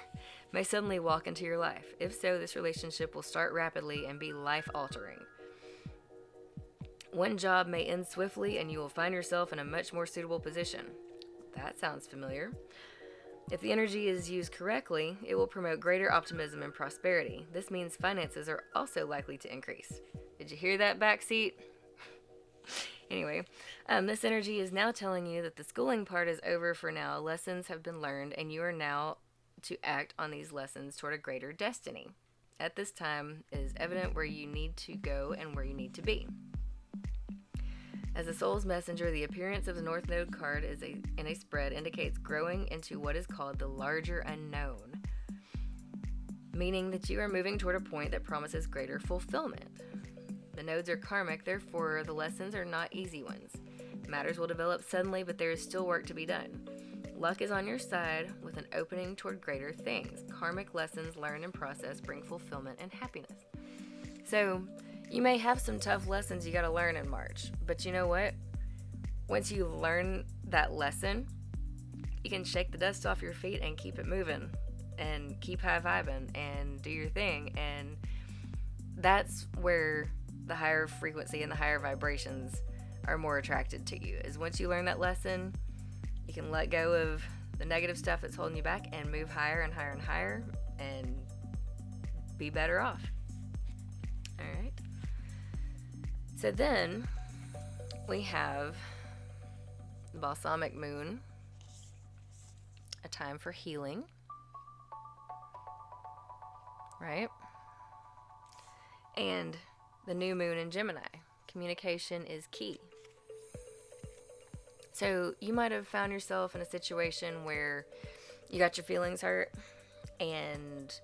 may suddenly walk into your life. If so, this relationship will start rapidly and be life-altering. One job may end swiftly and you will find yourself in a much more suitable position. That sounds familiar. If the energy is used correctly, it will promote greater optimism and prosperity. This means finances are also likely to increase. Did you hear that, backseat? Anyway, this energy is now telling you that the schooling part is over for now. Lessons have been learned, and you are now to act on these lessons toward a greater destiny. At this time, it is evident where you need to go and where you need to be. As a soul's messenger, the appearance of the North Node card in a spread indicates growing into what is called the larger unknown, meaning that you are moving toward a point that promises greater fulfillment. The nodes are karmic, therefore the lessons are not easy ones. Matters will develop suddenly, but there is still work to be done. Luck is on your side with an opening toward greater things. Karmic lessons learned and processed bring fulfillment and happiness. So, you may have some tough lessons you gotta learn in March, but you know what? Once you learn that lesson, you can shake the dust off your feet and keep it moving and keep high vibing and do your thing. And that's where the higher frequency and the higher vibrations are more attracted to you, is once you learn that lesson, you can let go of the negative stuff that's holding you back and move higher and higher and higher and be better off. All right. So then we have the balsamic moon, a time for healing, right? And the new moon in Gemini. Communication is key. So you might have found yourself in a situation where you got your feelings hurt and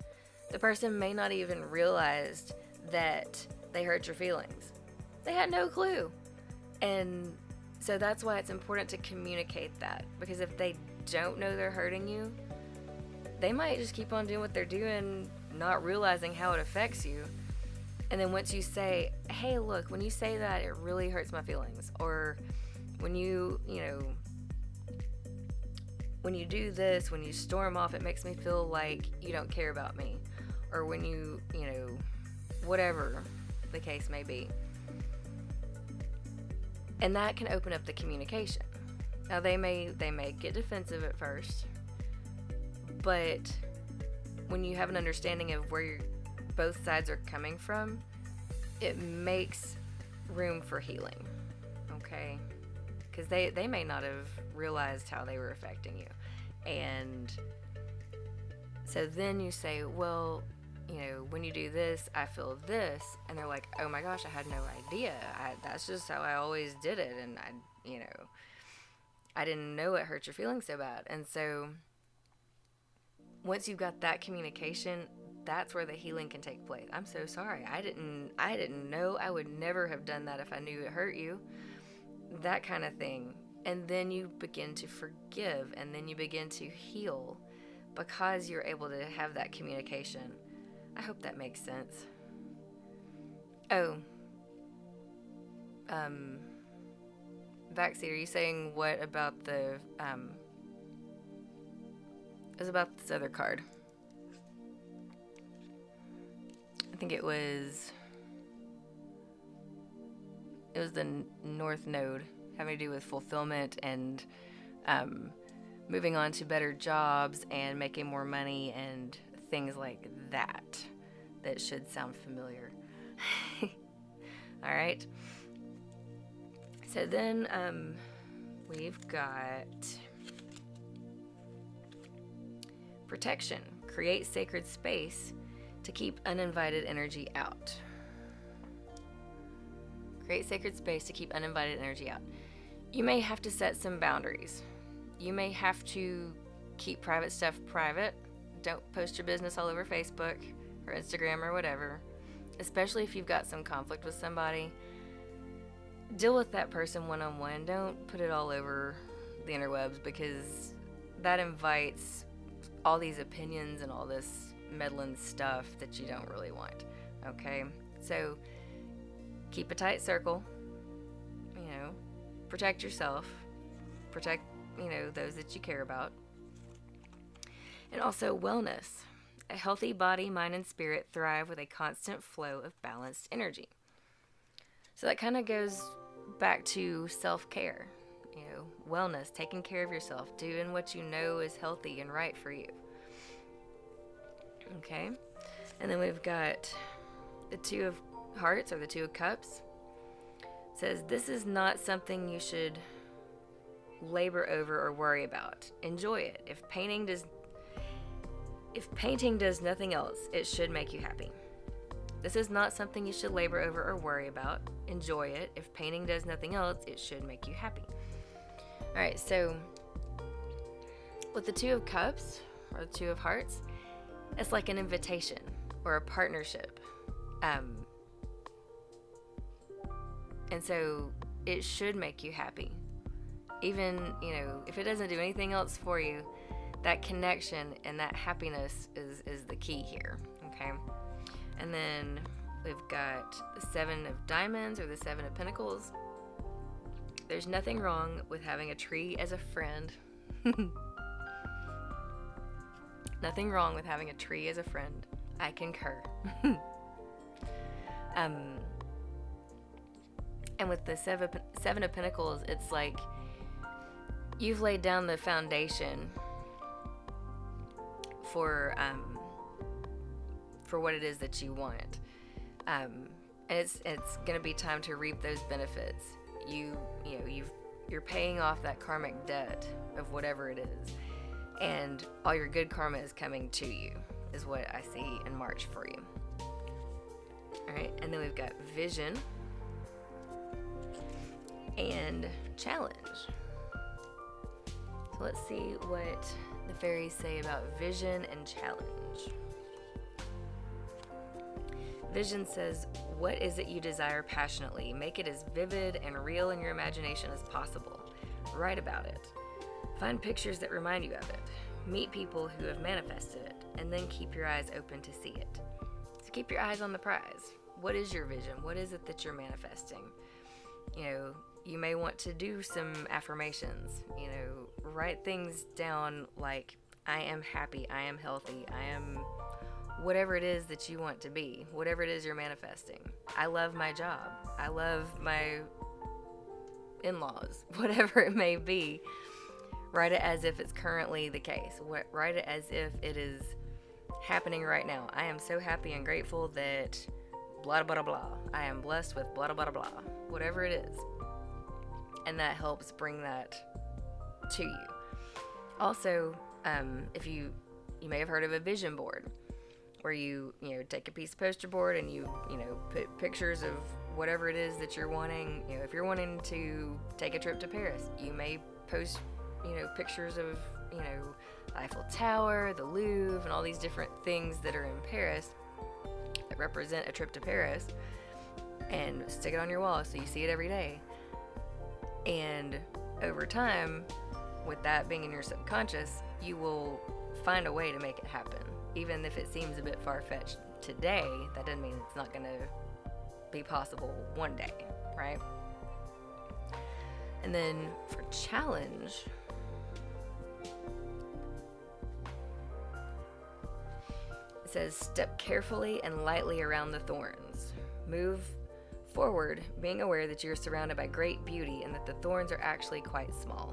the person may not even realize that they hurt your feelings. They had no clue. And so that's why it's important to communicate that, because if they don't know they're hurting you, they might just keep on doing what they're doing, not realizing how it affects you. And then once you say, hey, look, when you say that, it really hurts my feelings. Or when you do this, when you storm off, it makes me feel like you don't care about me. Or when you whatever the case may be. And that can open up the communication. Now they may get defensive at first, but when you have an understanding of where both sides are coming from, it makes room for healing. Okay? Because they may not have realized how they were affecting you. And so then you say, well, when you do this, I feel this. And they're like, oh my gosh, I had no idea. That's just how I always did it. And I didn't know it hurt your feelings so bad. And so once you've got that communication, that's where the healing can take place. I'm so sorry. I didn't know. I would never have done that if I knew it hurt you. That kind of thing. And then you begin to forgive, and then you begin to heal because you're able to have that communication. I hope that makes sense. Oh. Backseat, are you saying what about the, it was about this other card. I think it was the North Node, having to do with fulfillment and moving on to better jobs and making more money and things like that should sound familiar. All right. So then we've got protection. Create sacred space to keep uninvited energy out. Create sacred space to keep uninvited energy out. You may have to set some boundaries. You may have to keep private stuff private. Don't post your business all over Facebook or Instagram or whatever, especially if you've got some conflict with somebody. Deal with that person one-on-one. Don't put it all over the interwebs, because that invites all these opinions and all this meddling stuff that you don't really want. Okay? So keep a tight circle. Protect yourself. Protect, those that you care about. And also wellness. A healthy body, mind, and spirit thrive with a constant flow of balanced energy. So that kind of goes back to self-care. Wellness, taking care of yourself, doing what you know is healthy and right for you. Okay? And then we've got the Two of Hearts, or the Two of Cups. It says, this is not something you should labor over or worry about. Enjoy it. If painting does nothing else, it should make you happy. This is not something you should labor over or worry about. Enjoy it. If painting does nothing else, it should make you happy. All right, so with the Two of Cups, or the Two of Hearts, it's like an invitation or a partnership. And so it should make you happy. Even, if it doesn't do anything else for you, that connection and that happiness is the key here, okay? And then we've got the Seven of Diamonds, or the Seven of Pentacles. There's nothing wrong with having a tree as a friend. Nothing wrong with having a tree as a friend. I concur. And with the Seven of Pentacles, it's like you've laid down the foundation for what it is that you want, and it's gonna be time to reap those benefits. You're paying off that karmic debt of whatever it is, and all your good karma is coming to you, is what I see in March for you. All right, and then we've got Vision and Challenge. So let's see what the fairies say about Vision and Challenge. Vision says, what is it you desire passionately? Make it as vivid and real in your imagination as possible. Write about it. Find pictures that remind you of it. Meet people who have manifested it, and then keep your eyes open to see it. So keep your eyes on the prize. What is your vision? What is it that you're manifesting? You may want to do some affirmations. Write things down like, I am happy, I am healthy, I am whatever it is that you want to be, whatever it is you're manifesting. I love my job. I love my in-laws, whatever it may be. Write it as if it's currently the case. Write it as if it is happening right now. I am so happy and grateful that blah, blah, blah, blah. I am blessed with blah, blah, blah, blah. Whatever it is. And that helps bring that to you. Also, if you may have heard of a vision board, where you take a piece of poster board and you put pictures of whatever it is that you're wanting. If you're wanting to take a trip to Paris, you may post pictures of Eiffel Tower, the Louvre, and all these different things that are in Paris that represent a trip to Paris, and stick it on your wall so you see it every day. And over time, with that being in your subconscious, you will find a way to make it happen. Even if it seems a bit far-fetched today, that doesn't mean it's not going to be possible one day, right? And then for Challenge, it says, step carefully and lightly around the thorns. Move forward, being aware that you're surrounded by great beauty and that the thorns are actually quite small.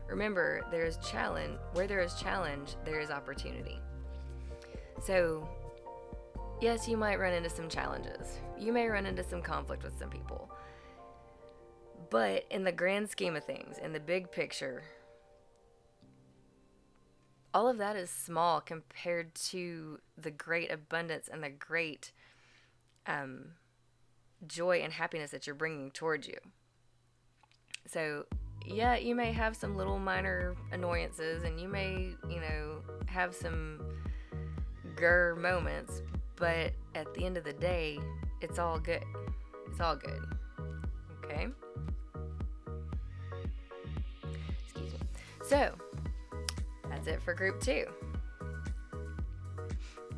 Remember, where there is challenge, there is opportunity. So, yes, you might run into some challenges. You may run into some conflict with some people. But in the grand scheme of things, in the big picture, all of that is small compared to the great abundance and the great joy and happiness that you're bringing towards you. So, yeah, you may have some little minor annoyances and you may, have some grr moments, but at the end of the day, it's all good. It's all good. Okay? Excuse me. So, that's it for group 2.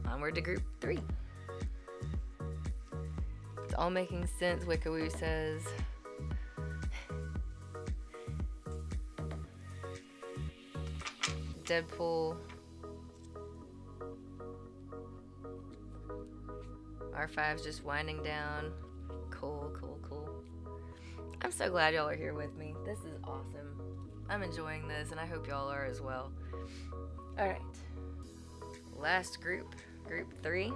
Onward to group 3. It's all making sense, Wickawoo says. Deadpool. R5's just winding down. Cool. I'm so glad y'all are here with me. This is awesome. I'm enjoying this, and I hope y'all are as well. Alright. Last group. Group 3.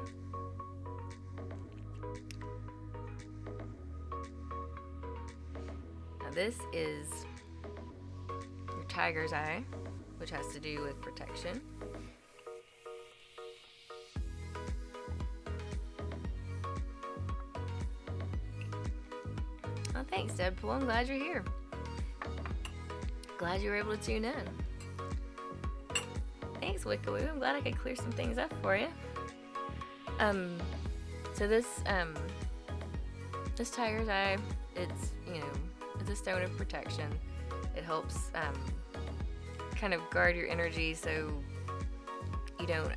Now this is your tiger's eye, which has to do with protection. Oh, thanks, Deadpool. I'm glad you're here. Glad you were able to tune in. Thanks, Wickawoo. I'm glad I could clear some things up for you. So this tiger's eye, it's a stone of protection. It helps kind of guard your energy so you don't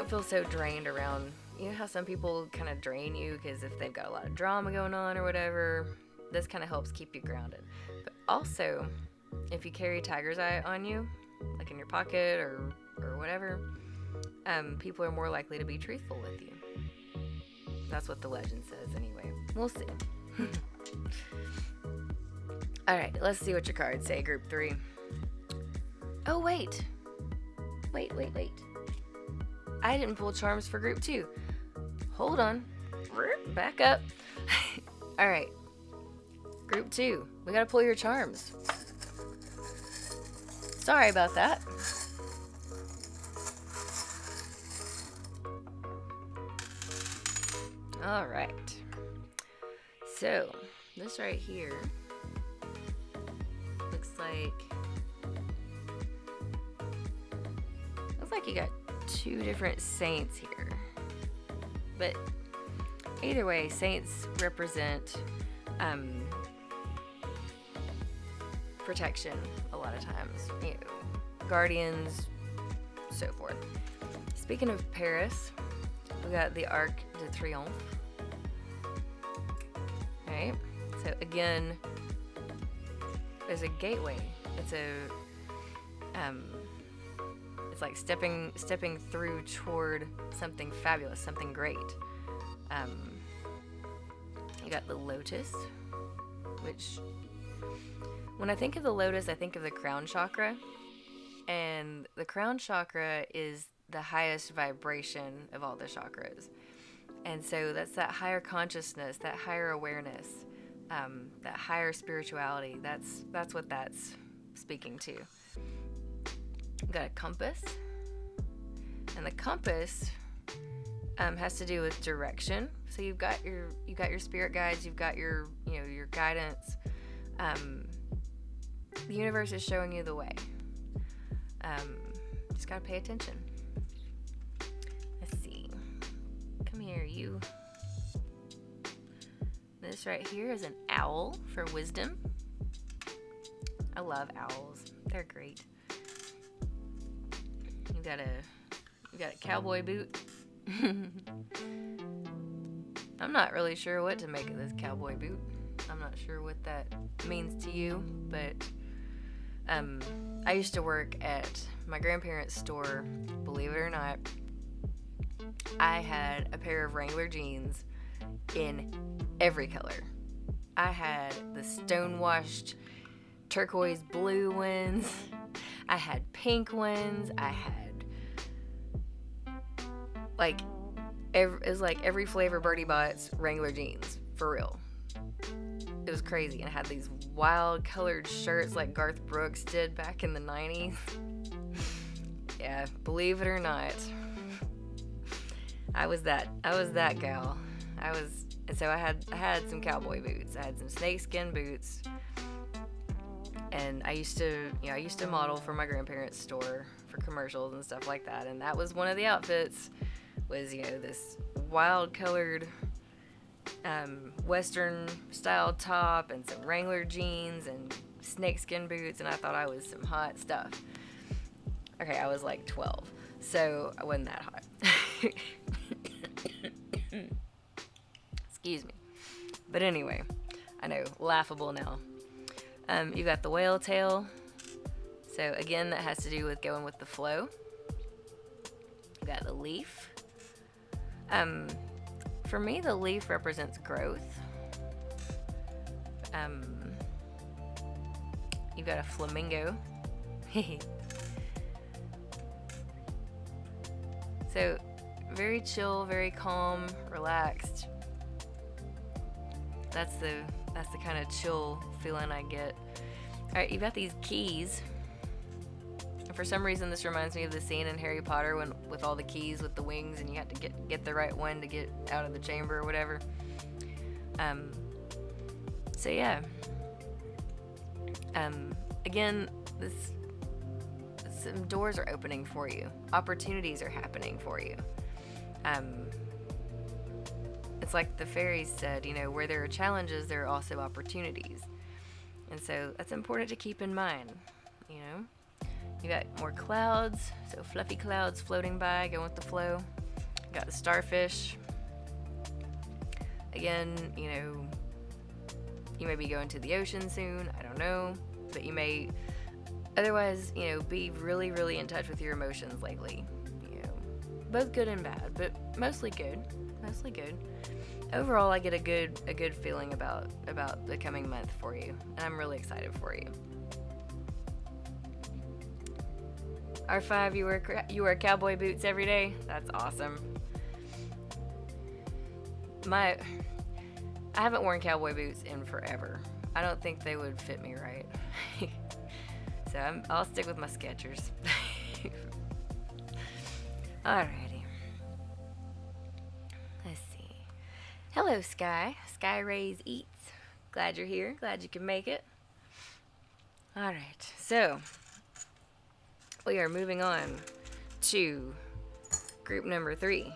feel so drained around. You know how some people kind of drain you because if they've got a lot of drama going on or whatever, this kind of helps keep you grounded. But also, if you carry tiger's eye on you, like in your pocket or whatever, people are more likely to be truthful with you. That's what the legend says anyway. We'll see. Alright, let's see what your cards say, group 3. Oh, wait. Wait. I didn't pull charms for group 2. Hold on. Back up. Alright. Group 2. We gotta pull your charms. Sorry about that. Alright. So, this right here looks like you got 2 different saints here. But either way, saints represent protection a lot of times. Guardians, so forth. Speaking of Paris, we got the Arc de Triomphe. Right? So again, there's a gateway. It's like stepping through toward something fabulous, something great. You got the lotus, which when I think of the lotus, I think of the crown chakra, and the crown chakra is the highest vibration of all the chakras. And so that's that higher consciousness, that higher awareness, that higher spirituality. That's what that's speaking to. We've got a compass, and the compass has to do with direction. So you've got your spirit guides, you've got your your guidance. The universe is showing you the way. Just gotta pay attention. Let's see. Come here, you. This right here is an owl for wisdom. I love owls. They're great. You got a cowboy boot. I'm not really sure what to make of this cowboy boot. I'm not sure what that means to you, but I used to work at my grandparents' store. Believe it or not, I had a pair of Wrangler jeans in every color. I had the stonewashed turquoise blue ones. I had pink ones. I had it was like every flavor Birdie Bot's Wrangler jeans, for real. It was crazy. And I had these wild colored shirts like Garth Brooks did back in the 90s. Yeah, believe it or not, I was that gal. I And so I had some cowboy boots. I had some snakeskin boots, and I used to model for my grandparents' store for commercials and stuff like that. And that was one of the outfits, was this wild colored Western style top and some Wrangler jeans and snakeskin boots, and I thought I was some hot stuff. Okay, I was like 12, so I wasn't that hot. Excuse me. But anyway, I know, laughable now. You got the whale tail. So again, that has to do with going with the flow. You got the leaf. For me, the leaf represents growth. You've got a flamingo. So, very chill, very calm, relaxed. That's the kind of chill feeling I get. Alright, you've got these keys. And for some reason, this reminds me of the scene in Harry Potter with all the keys with the wings, and you have to get the right one to get out of the chamber or whatever. So yeah. Again, some doors are opening for you. Opportunities are happening for you. It's like the fairies said, where there are challenges, there are also opportunities. And so that's important to keep in mind, You got more clouds, so fluffy clouds floating by, going with the flow. You got the starfish. Again, you may be going to the ocean soon, I don't know. But you may otherwise, be really, really in touch with your emotions lately. Both good and bad, but mostly good. Mostly good. Overall, I get a good feeling about the coming month for you, and I'm really excited for you. R5, you wear cowboy boots every day? That's awesome. I haven't worn cowboy boots in forever. I don't think they would fit me right. So I'll stick with my Skechers. Alrighty. Let's see. Hello, Sky. Sky Rays Eats. Glad you're here. Glad you can make it. Alright, so we are moving on to group number 3.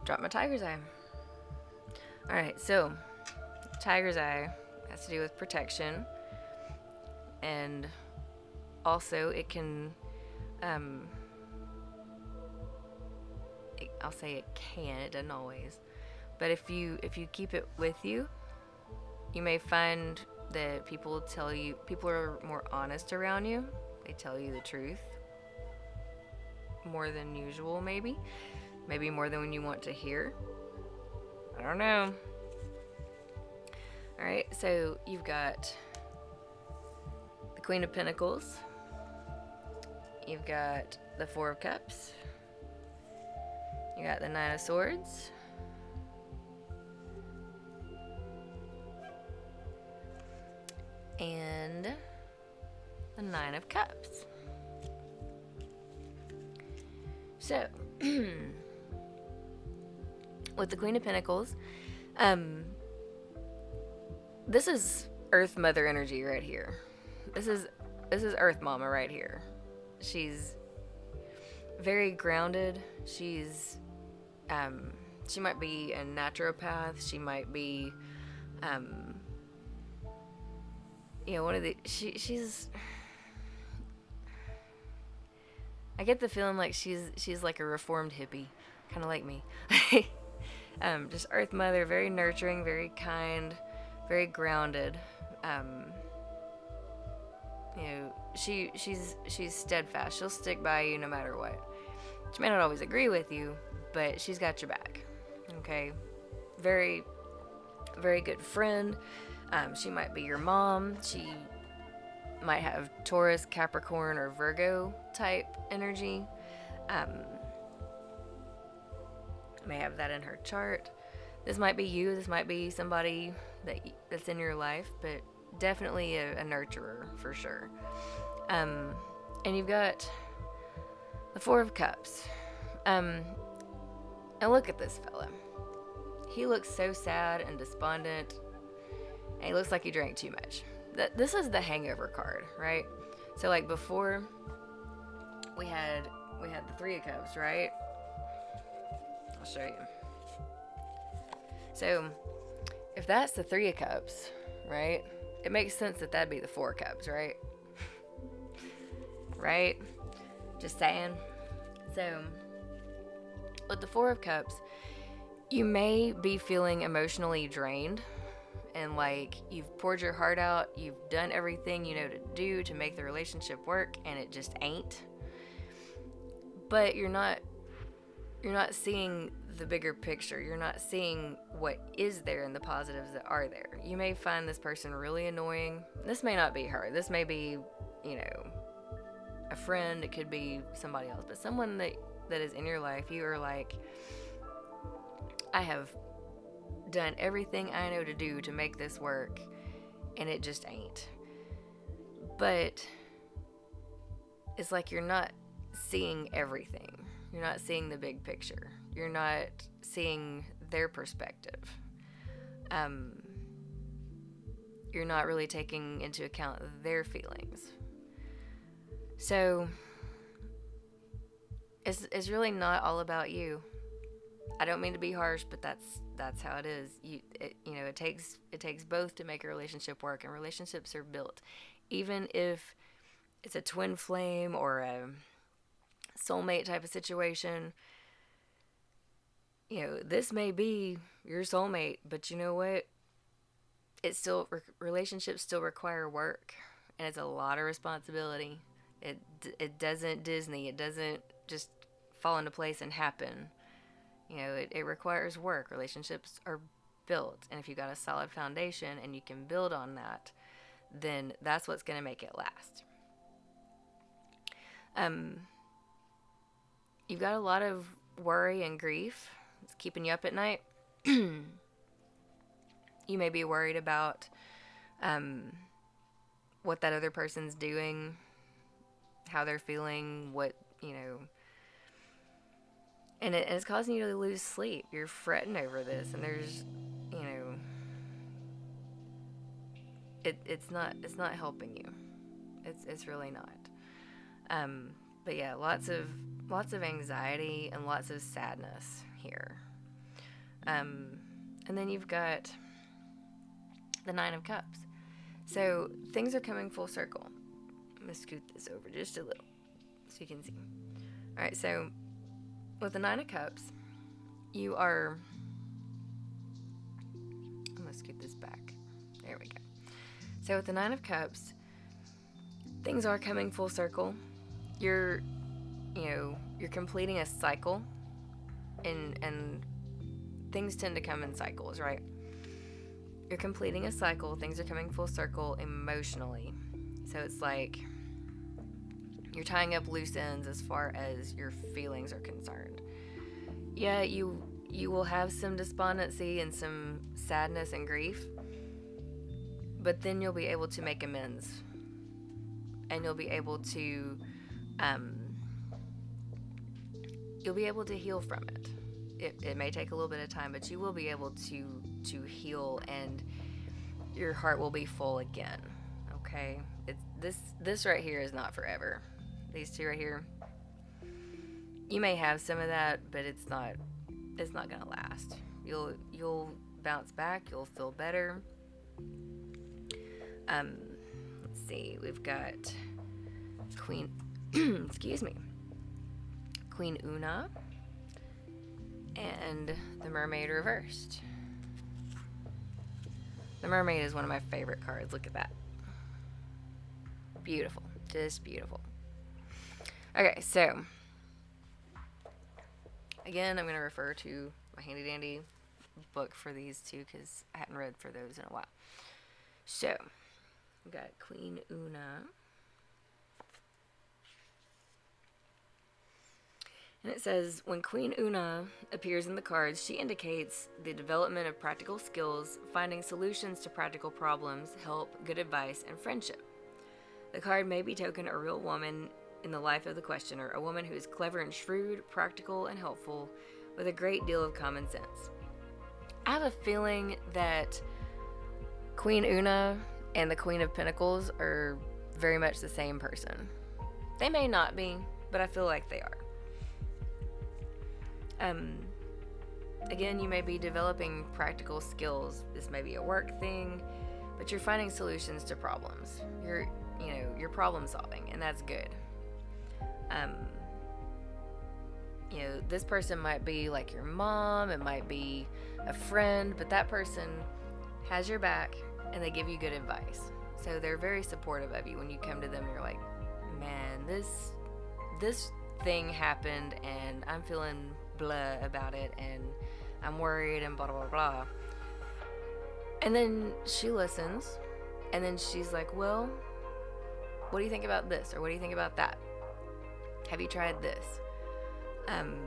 Drop my tiger's eye. Alright, so tiger's eye has to do with protection, and also it can I'll say it can, it doesn't always, but if you keep it with you, you may find that people are more honest around you. They tell you the truth more than usual, maybe more than you want to hear. I don't know. Alright, so you've got the Queen of Pentacles. You've got the Four of Cups. You got the Nine of Swords. And the Nine of Cups. So, with the Queen of Pentacles, this is Earth Mother energy right here. This is Earth Mama right here. She's very grounded. She's she might be a naturopath. She might be one of the she's I get the feeling like she's like a reformed hippie, kind of like me. Just Earth Mother, very nurturing, very kind, very grounded. She's steadfast. She'll stick by you no matter what. She may not always agree with you, but she's got your back. Okay, very, very good friend. She might be your mom. She might have Taurus, Capricorn, or Virgo type energy. May have that in her chart. This might be you, this might be somebody that's in your life, but definitely a nurturer for sure. And you've got the Four of Cups. And look at this fella. He looks so sad and despondent, and he looks like he drank too much. This is the hangover card, right? So like before, we had the Three of Cups, right? I'll show you. So if that's the Three of Cups, right? It makes sense that that'd be the Four of Cups, right? Right? Just saying. So with the Four of Cups, you may be feeling emotionally drained, and like you've poured your heart out, you've done everything you know to do to make the relationship work, and it just ain't. But you're not seeing the bigger picture. You're not seeing what is there and the positives that are there. You may find this person really annoying. This may not be her. This may be, a friend. It could be somebody else. But someone that is in your life, you are like, I have done everything I know to do to make this work, and it just ain't. But it's like you're not seeing everything. You're not seeing the big picture. You're not seeing their perspective. You're not really taking into account their feelings. So it's really not all about you. I don't mean to be harsh, but that's how it is. It takes both to make a relationship work, and relationships are built. Even if it's a twin flame or a soulmate type of situation, this may be your soulmate, but you know what? It's still, relationships still require work, and it's a lot of responsibility. It doesn't Disney. It doesn't just fall into place and happen. It requires work. Relationships are built, and if you got a solid foundation and you can build on that, then that's what's going to make it last. You've got a lot of worry and grief. It's keeping you up at night. You may be worried about what that other person's doing, how they're feeling, and it's causing you to lose sleep. You're fretting over this, and there's, it's not helping you. It's really not. But yeah, lots of anxiety and lots of sadness here. And then you've got the Nine of Cups. So things are coming full circle. I'm going to scoot this over just a little so you can see. All right, so with the Nine of Cups, you are... I'm going to scoot this back. There we go. So with the Nine of Cups, things are coming full circle. You're completing a cycle, and things tend to come in cycles, right? You're completing a cycle, things are coming full circle emotionally. So it's like you're tying up loose ends as far as your feelings are concerned. Yeah, you will have some despondency and some sadness and grief, but then you'll be able to make amends, and you'll be able to heal from it. It may take a little bit of time, but you will be able to heal, and your heart will be full again. Okay? This right here is not forever. These two right here, you may have some of that, but it's not gonna last. You'll bounce back. You'll feel better. Let's see. We've got Queen. Excuse me. Queen Una and the Mermaid reversed. The Mermaid is one of my favorite cards. Look at that. Beautiful. Just beautiful. Okay, so again, I'm going to refer to my handy dandy book for these two because I hadn't read for those in a while. So, we've got Queen Una. And it says, when Queen Una appears in the cards, she indicates the development of practical skills, finding solutions to practical problems, help, good advice, and friendship. The card may betoken a real woman in the life of the questioner, a woman who is clever and shrewd, practical and helpful, with a great deal of common sense. I have a feeling that Queen Una and the Queen of Pentacles are very much the same person. They may not be, but I feel like they are. Again, you may be developing practical skills. This may be a work thing, but you're finding solutions to problems. You're problem solving, and that's good. This person might be like your mom, it might be a friend, but that person has your back and they give you good advice. So they're very supportive of you when you come to them and you're like, man, this thing happened and I'm feeling blah about it and I'm worried and blah, blah, blah. And then she listens and then she's like, well, what do you think about this? Or what do you think about that? Have you tried this? And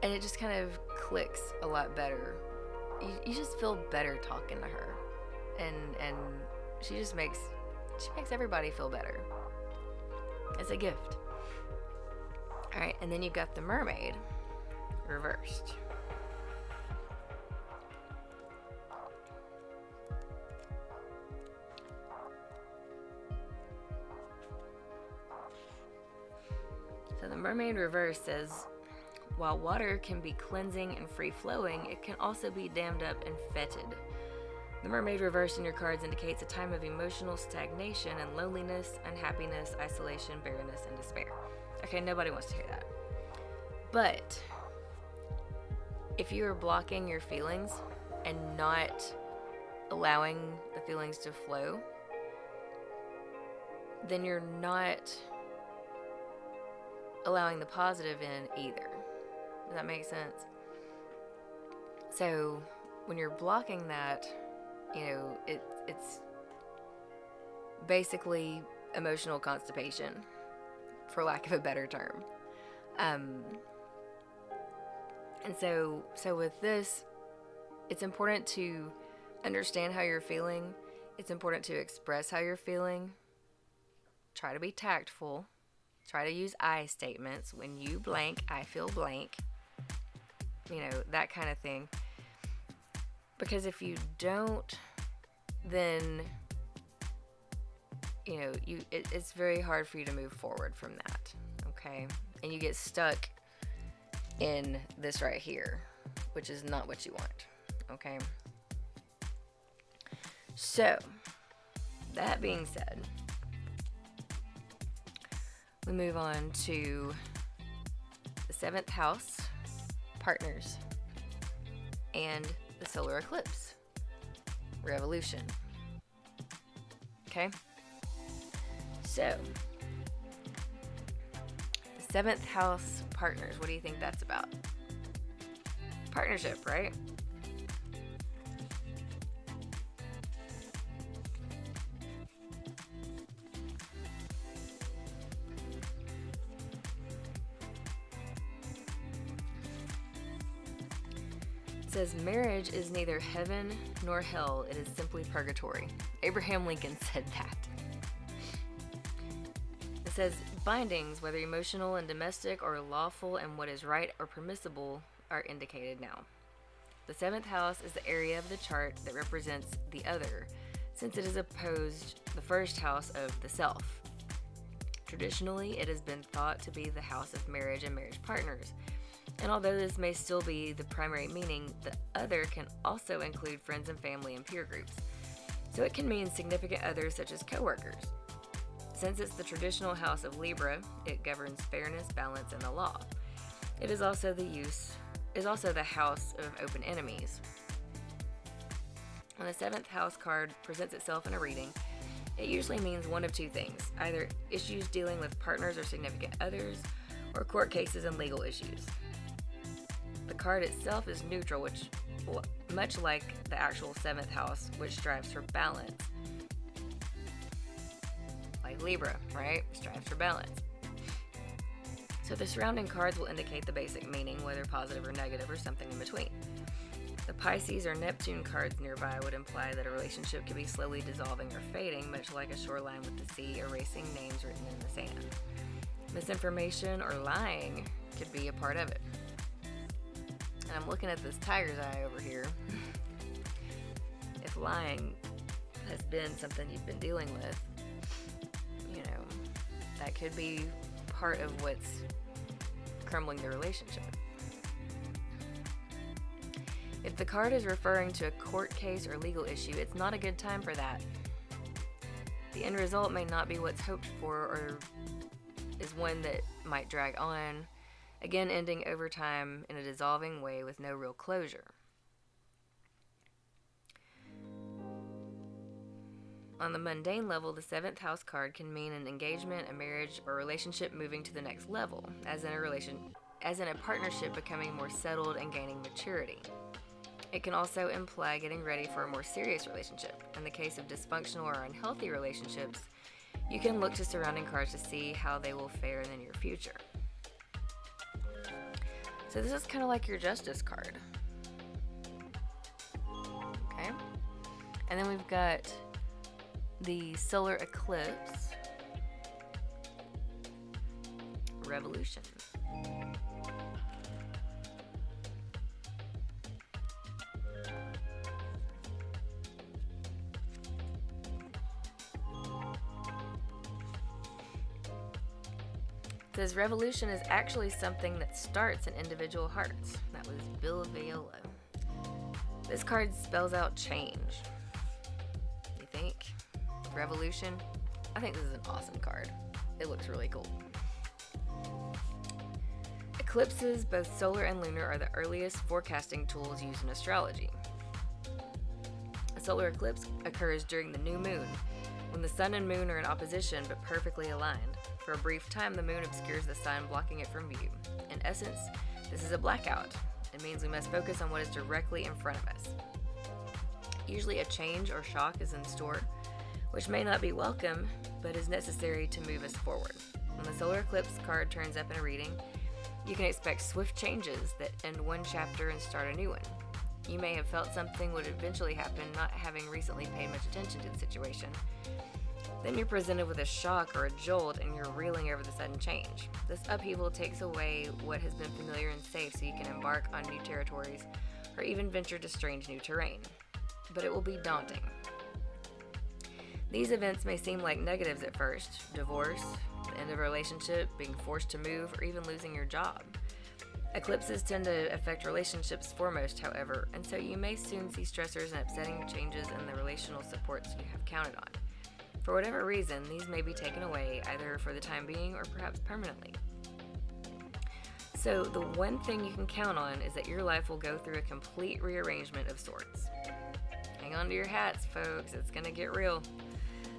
it just kind of clicks a lot better. You just feel better talking to her. And she makes everybody feel better. It's a gift. Alright, and then you've got the mermaid reversed. So the mermaid reverse says, while water can be cleansing and free-flowing, it can also be dammed up and fetid. The mermaid reverse in your cards indicates a time of emotional stagnation and loneliness, unhappiness, isolation, barrenness, and despair. Okay, nobody wants to hear that. But if you are blocking your feelings and not allowing the feelings to flow, then you're not allowing the positive in either. Does that make sense? So when you're blocking that, it's basically emotional constipation, for lack of a better term. And so with this, it's important to understand how you're feeling. It's important to express how you're feeling. Try to be tactful. Try to use I statements. When you blank, I feel blank. That kind of thing. Because if you don't, then, it's very hard for you to move forward from that. Okay? And you get stuck in this right here, which is not what you want. Okay? So, that being said, we move on to the 7th house, partners, and the solar eclipse, revolution. Okay? So, the 7th house, partners, what do you think that's about? Partnership, right? It says, marriage is neither heaven nor hell, it is simply purgatory. Abraham Lincoln said that. It says, bindings, whether emotional and domestic or lawful and what is right or permissible, are indicated now. The 7th house is the area of the chart that represents the other, since it is opposed the 1st house of the self. Traditionally, it has been thought to be the house of marriage and marriage partners. And although this may still be the primary meaning, the other can also include friends and family and peer groups. So it can mean significant others such as coworkers. Since it's the traditional house of Libra, it governs fairness, balance, and the law. It is also the house of open enemies. When the 7th house card presents itself in a reading, it usually means one of two things, either issues dealing with partners or significant others, or court cases and legal issues. The card itself is neutral, much like the actual 7th house, which strives for balance. Like Libra, right? Strives for balance. So the surrounding cards will indicate the basic meaning, whether positive or negative or something in between. The Pisces or Neptune cards nearby would imply that a relationship could be slowly dissolving or fading, much like a shoreline with the sea erasing names written in the sand. Misinformation or lying could be a part of it. And I'm looking at this tiger's eye over here. If lying has been something you've been dealing with, that could be part of what's crumbling the relationship. If the card is referring to a court case or legal issue, it's not a good time for that. The end result may not be what's hoped for, or is one that might drag on, again ending over time in a dissolving way with no real closure. On the mundane level, the 7th house card can mean an engagement, a marriage, or relationship moving to the next level, as in a partnership becoming more settled and gaining maturity. It can also imply getting ready for a more serious relationship. In the case of dysfunctional or unhealthy relationships, you can look to surrounding cards to see how they will fare in the near future. So this is kind of like your Justice card. Okay? And then we've got the solar eclipse, revolution. It says revolution is actually something that starts in individual hearts. That was Bill Viola. This card spells out change. You think? Revolution? I think this is an awesome card. It looks really cool. Eclipses, both solar and lunar, are the earliest forecasting tools used in astrology. A solar eclipse occurs during the new moon, when the sun and moon are in opposition but perfectly aligned. For a brief time, the moon obscures the sun, blocking it from view. In essence, this is a blackout. It means we must focus on what is directly in front of us. Usually a change or shock is in store, which may not be welcome, but is necessary to move us forward. When the solar eclipse card turns up in a reading, you can expect swift changes that end one chapter and start a new one. You may have felt something would eventually happen, not having recently paid much attention to the situation. Then you're presented with a shock or a jolt, and you're reeling over the sudden change. This upheaval takes away what has been familiar and safe, so you can embark on new territories or even venture to strange new terrain. But it will be daunting. These events may seem like negatives at first: divorce, the end of a relationship, being forced to move, or even losing your job. Eclipses tend to affect relationships foremost, however, and so you may soon see stressors and upsetting changes in the relational supports you have counted on. For whatever reason, these may be taken away, either for the time being or perhaps permanently. So the one thing you can count on is that your life will go through a complete rearrangement of sorts. Hang on to your hats, folks. It's going to get real.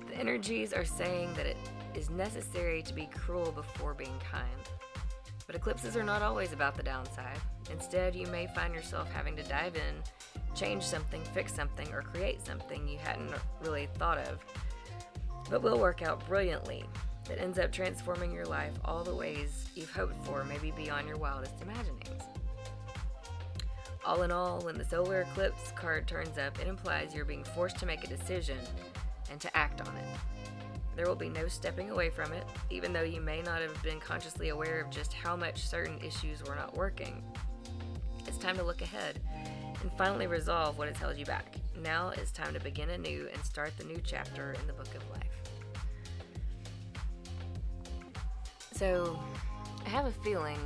The energies are saying that it is necessary to be cruel before being kind. But eclipses are not always about the downside. Instead, you may find yourself having to dive in, change something, fix something, or create something you hadn't really thought of, but will work out brilliantly, that ends up transforming your life all the ways you've hoped for, maybe beyond your wildest imaginings. All in all, when the solar eclipse card turns up, it implies you're being forced to make a decision and to act on it. There will be no stepping away from it, even though you may not have been consciously aware of just how much certain issues were not working. It's time to look ahead and finally resolve what has held you back. Now it's time to begin anew and start the new chapter in the book of life. So, I have a feeling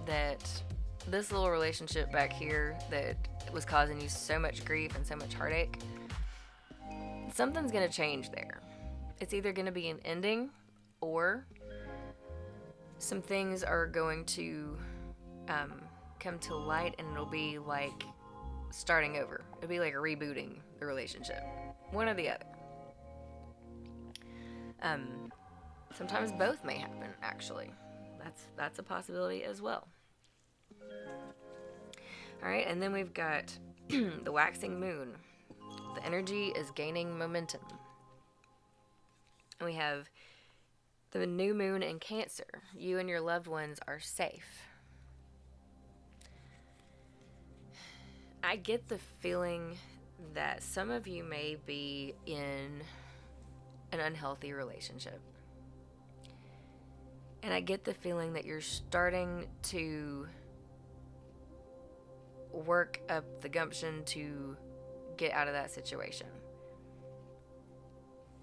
that this little relationship back here that was causing you so much grief and so much heartache, something's going to change there. It's either going to be an ending, or some things are going to come to light, and it'll be like starting over. It'll be like rebooting the relationship. One or the other. Sometimes both may happen, actually. That's a possibility as well. Alright, and then we've got the waxing moon. The energy is gaining momentum. And we have The new moon in Cancer. You and your loved ones are safe. I get the feeling that some of you may be in an unhealthy relationship. And I get the feeling that you're starting to work up the gumption to get out of that situation.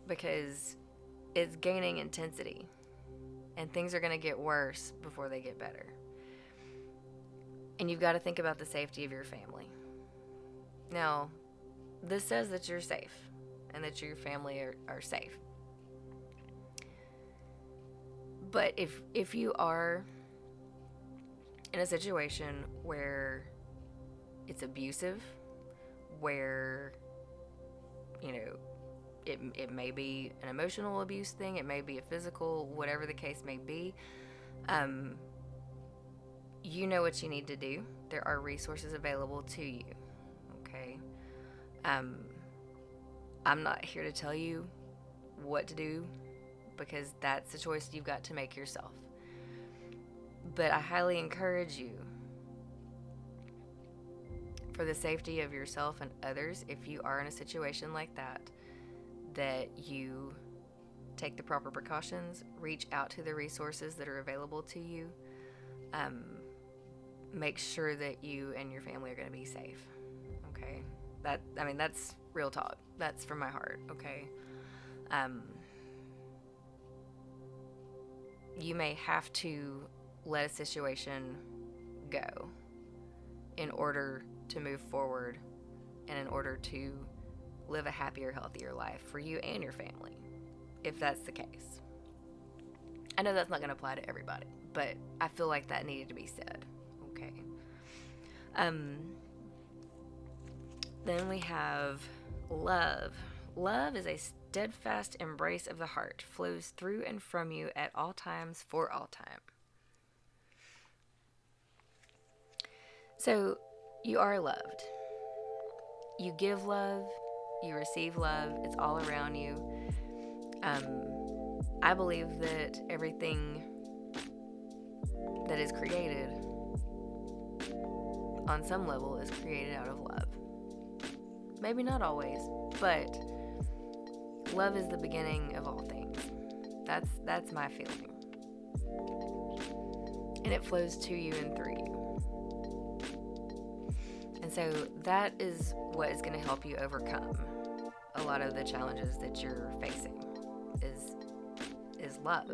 Because it's gaining intensity. And things are going to get worse before they get better. And you've got to think about the safety of your family. Now, this says that you're safe and that your family are safe. But if you are in a situation where it's abusive, where, it may be an emotional abuse thing, it may be a physical, whatever the case may be, you know what you need to do. There are resources available to you, okay? I'm not here to tell you what to do, because that's a choice you've got to make yourself. But I highly encourage you, for the safety of yourself and others, if you are in a situation like that you take the proper precautions, reach out to the resources that are available to you, make sure that you and your family are going to be safe, okay? That's real talk. That's from my heart, okay? You may have to let a situation go in order to move forward and in order to live a happier, healthier life for you and your family, if that's the case. I know that's not going to apply to everybody, but I feel like that needed to be said, okay? Then we have love. Love is a steadfast embrace of the heart, flows through and from you at all times, for all time. So, you are loved. You give love, you receive love, it's all around you. I believe that everything that is created, on some level, is created out of love. Maybe not always, but love is the beginning of all things. That's my feeling. And it flows to you and through you. And so that is what is going to help you overcome a lot of the challenges that you're facing, is love.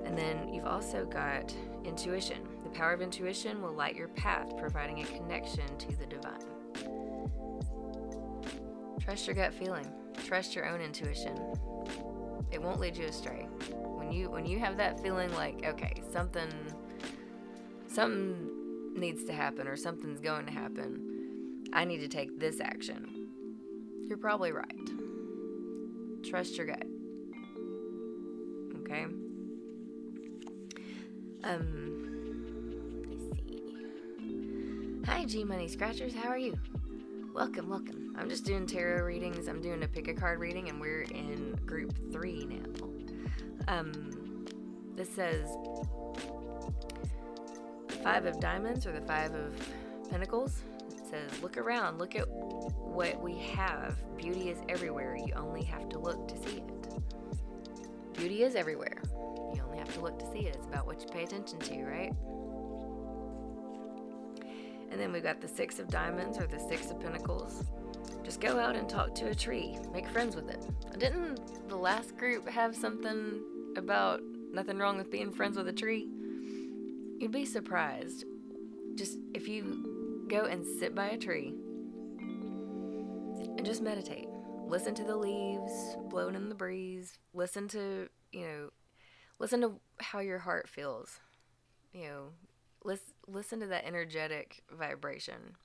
And then you've also got intuition. The power of intuition will light your path, providing a connection to the divine. Trust your gut feeling. Trust your own intuition. It won't lead you astray. When you have that feeling like, okay, something needs to happen or something's going to happen, I need to take this action, you're probably right. Trust your gut. Okay? Let's see. Hi, G Money Scratchers. How are you? Welcome. I'm just doing tarot readings. I'm doing a pick a card reading, and we're in group 3 now. This says the 5 of Diamonds, or the 5 of Pentacles. It says, look around. Look at what we have. Beauty is everywhere. You only have to look to see it. Beauty is everywhere. You only have to look to see it. It's about what you pay attention to, right? And then we've got the 6 of Diamonds, or the 6 of Pentacles. Just go out and talk to a tree. Make friends with it. Didn't the last group have something about nothing wrong with being friends with a tree? You'd be surprised. Just if you go and sit by a tree and just meditate. Listen to the leaves blowing in the breeze. Listen to how your heart feels. Listen to that energetic vibration.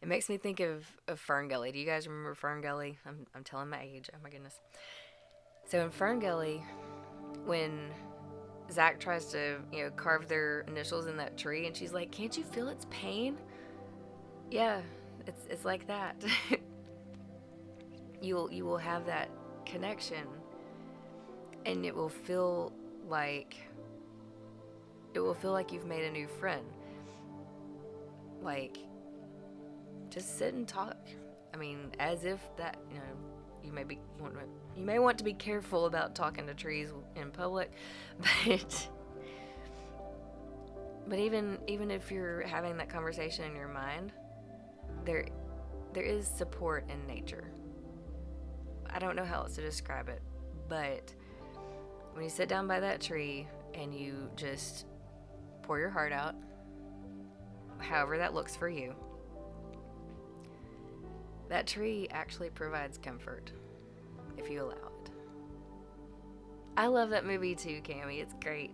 It makes me think of Fern Gully. Do you guys remember Fern Gully? I'm telling my age. Oh my goodness. So in Fern Gully, when Zach tries to, carve their initials in that tree, and she's like, "Can't you feel its pain?" Yeah, it's like that. You will have that connection, and it will feel like you've made a new friend. Like, just sit and talk. I mean, as if that, you may want to be careful about talking to trees in public, but even if you're having that conversation in your mind, there is support in nature. I don't know how else to describe it, but when you sit down by that tree and you just pour your heart out, however that looks for you, that tree actually provides comfort if you allow it. I love that movie too, Cammie. It's great.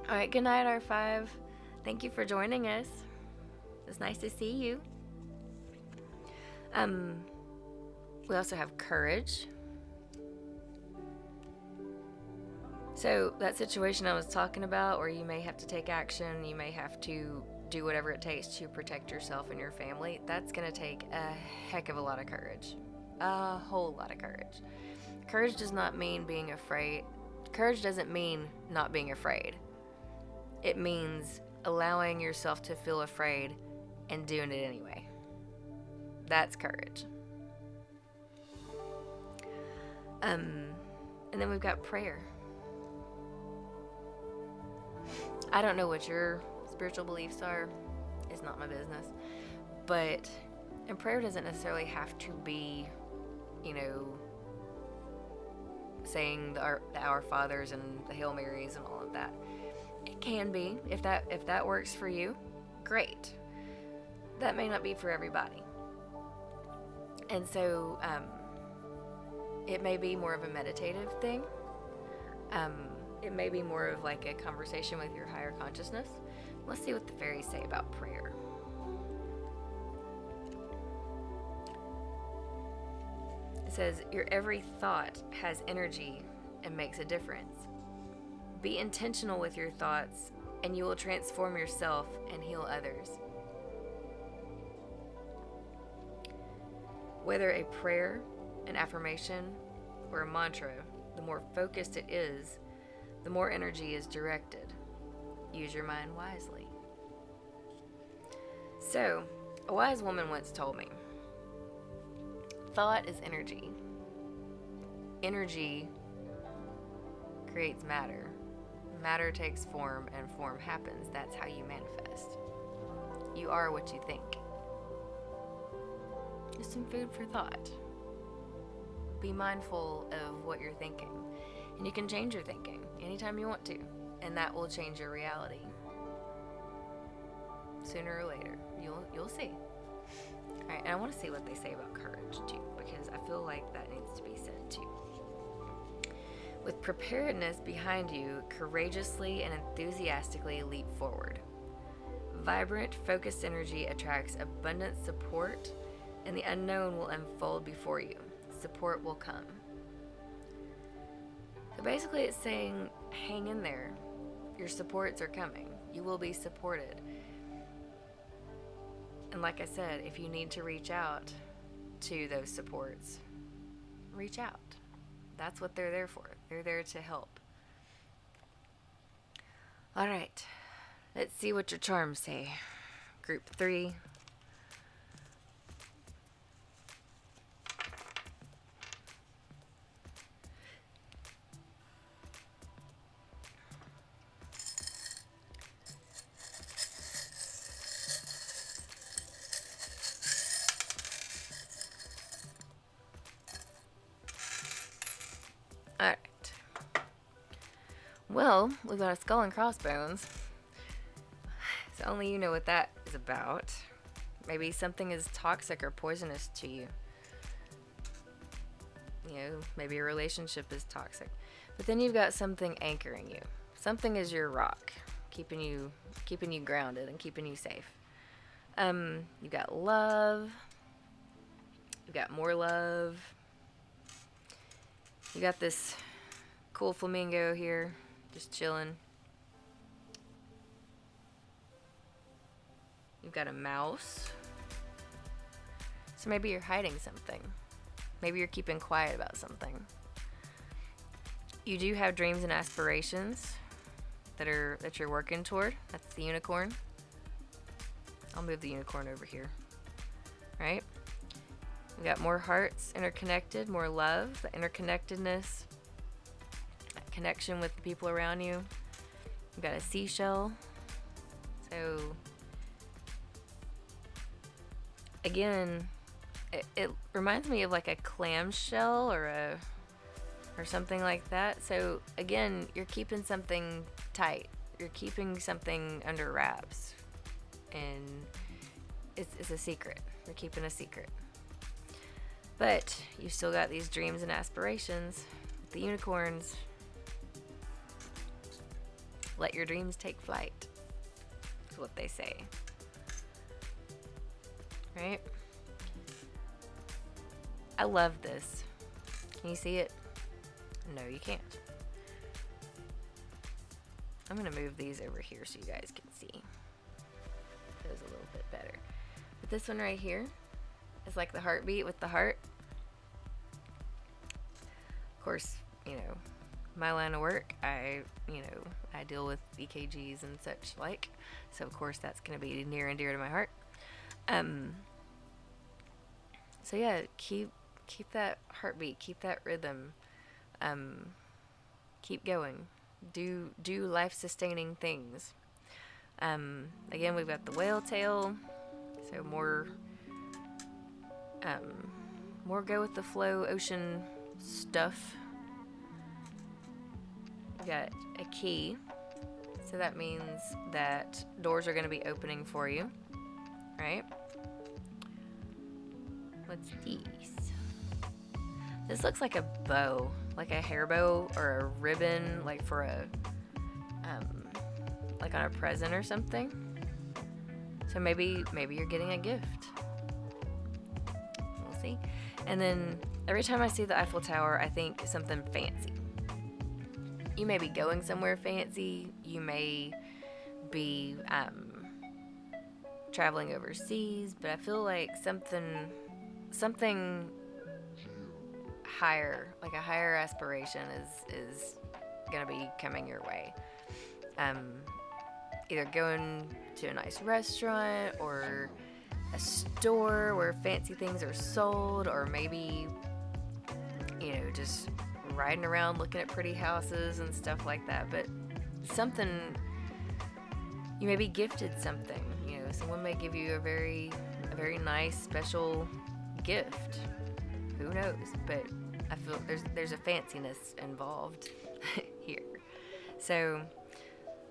All right, good night, R5. Thank you for joining us. It's nice to see you. We also have courage. So that situation I was talking about, where you may have to take action, you may have to do whatever it takes to protect yourself and your family, that's going to take a heck of a lot of courage. A whole lot of courage. Courage does not mean being afraid. Courage doesn't mean not being afraid. It means allowing yourself to feel afraid and doing it anyway. That's courage. And then we've got prayer. I don't know what your spiritual beliefs are. It's not my business. And prayer doesn't necessarily have to be, saying the Our Fathers and the Hail Marys and all of that. It can be. If that works for you, great. That may not be for everybody. And so it may be more of a meditative thing. It may be more of like a conversation with your higher consciousness. Let's see what the fairies say about prayer. It says, your every thought has energy and makes a difference. Be intentional with your thoughts, and you will transform yourself and heal others. Whether a prayer, an affirmation, or a mantra, the more focused it is, the more energy is directed. Use your mind wisely. So, a wise woman once told me, thought is energy. Energy creates matter. Matter takes form, and form happens. That's how you manifest. You are what you think. Just some food for thought. Be mindful of what you're thinking. And you can change your thinking anytime you want to. And that will change your reality. Sooner or later. You'll see. Alright, and I want to see what they say about courage too, because I feel like that needs to be said too. With preparedness behind you, courageously and enthusiastically leap forward. Vibrant, focused energy attracts abundant support, and the unknown will unfold before you. Support will come. So basically it's saying, hang in there. Your supports are coming. You will be supported. And like I said, if you need to reach out to those supports, reach out. That's what they're there for. They're there to help. All right. Let's see what your charms say. Group 3. Alright. Well, we've got a skull and crossbones. So only you know what that is about. Maybe something is toxic or poisonous to you. Maybe a relationship is toxic. But then you've got something anchoring you. Something is your rock, keeping you grounded and keeping you safe. You've got love. You've got more love. You got this cool flamingo here, just chilling. You've got a mouse. So maybe you're hiding something. Maybe you're keeping quiet about something. You do have dreams and aspirations that you're working toward. That's the unicorn. I'll move the unicorn over here. Right? We got more hearts interconnected, more love, the interconnectedness, that connection with the people around you. We got a seashell. So again, it reminds me of like a clamshell or something like that. So again, you're keeping something tight. You're keeping something under wraps, and it's a secret. You're keeping a secret. But you still got these dreams and aspirations. The unicorns. Let your dreams take flight. Is what they say. Right? I love this. Can you see it? No, you can't. I'm going to move these over here so you guys can see those a little bit better. But this one right here is like the heartbeat with the heart. Of course, you know, my line of work, I deal with EKGs and such like. So, of course, that's going to be near and dear to my heart. So, yeah, keep that heartbeat, keep that rhythm. Keep going. Do life-sustaining things. Again, we've got the whale tail, so more go with the flow, ocean stuff. We got a key, so that means that doors are going to be opening for you, right? What's these? This looks like a bow, like a hair bow or a ribbon, like for a, like on a present or something. So maybe you're getting a gift. We'll see. And then every time I see the Eiffel Tower, I think something fancy. You may be going somewhere fancy. You may be traveling overseas, but I feel like something higher, like a higher aspiration is gonna be coming your way. Either going to a nice restaurant or a store where fancy things are sold, or maybe, you know, just riding around looking at pretty houses and stuff like that. But something, you may be gifted something, you know, someone may give you a very nice special gift. Who knows? But I feel there's a fanciness involved here. So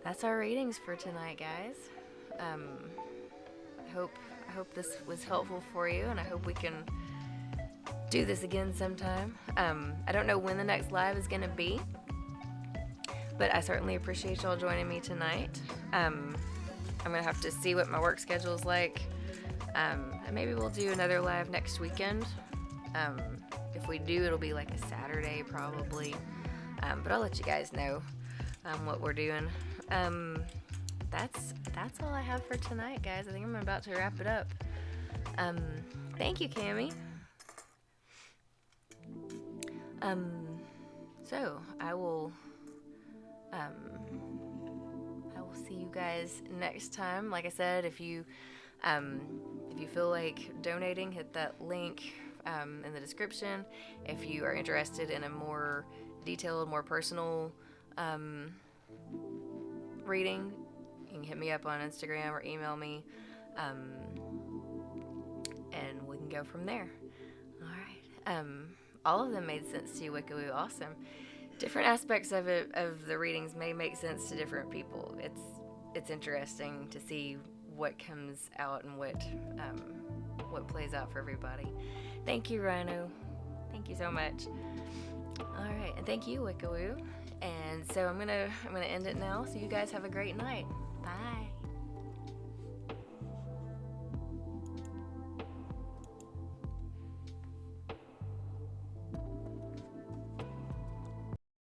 that's our readings for tonight, guys. I hope this was helpful for you, and I hope we can do this again sometime. I don't know when the next live is going to be, but I certainly appreciate y'all joining me tonight. I'm going to have to see what my work schedule is like, and maybe we'll do another live next weekend. If we do, it'll be like a Saturday probably, but I'll let you guys know what we're doing. That's all I have for tonight, guys. I think I'm about to wrap it up. Thank you, Cammie. So I will see you guys next time. Like I said, if you feel like donating, hit that link in the description. If you are interested in a more detailed, more personal reading, you can hit me up on Instagram or email me, and we can go from there. All right. All of them made sense to you, Wickawoo. Awesome. Different aspects of the readings may make sense to different people. It's interesting to see what comes out and what plays out for everybody. Thank you, Rhino. Thank you so much. All right, and thank you, Wickawoo. And so I'm gonna end it now. So you guys have a great night. Bye.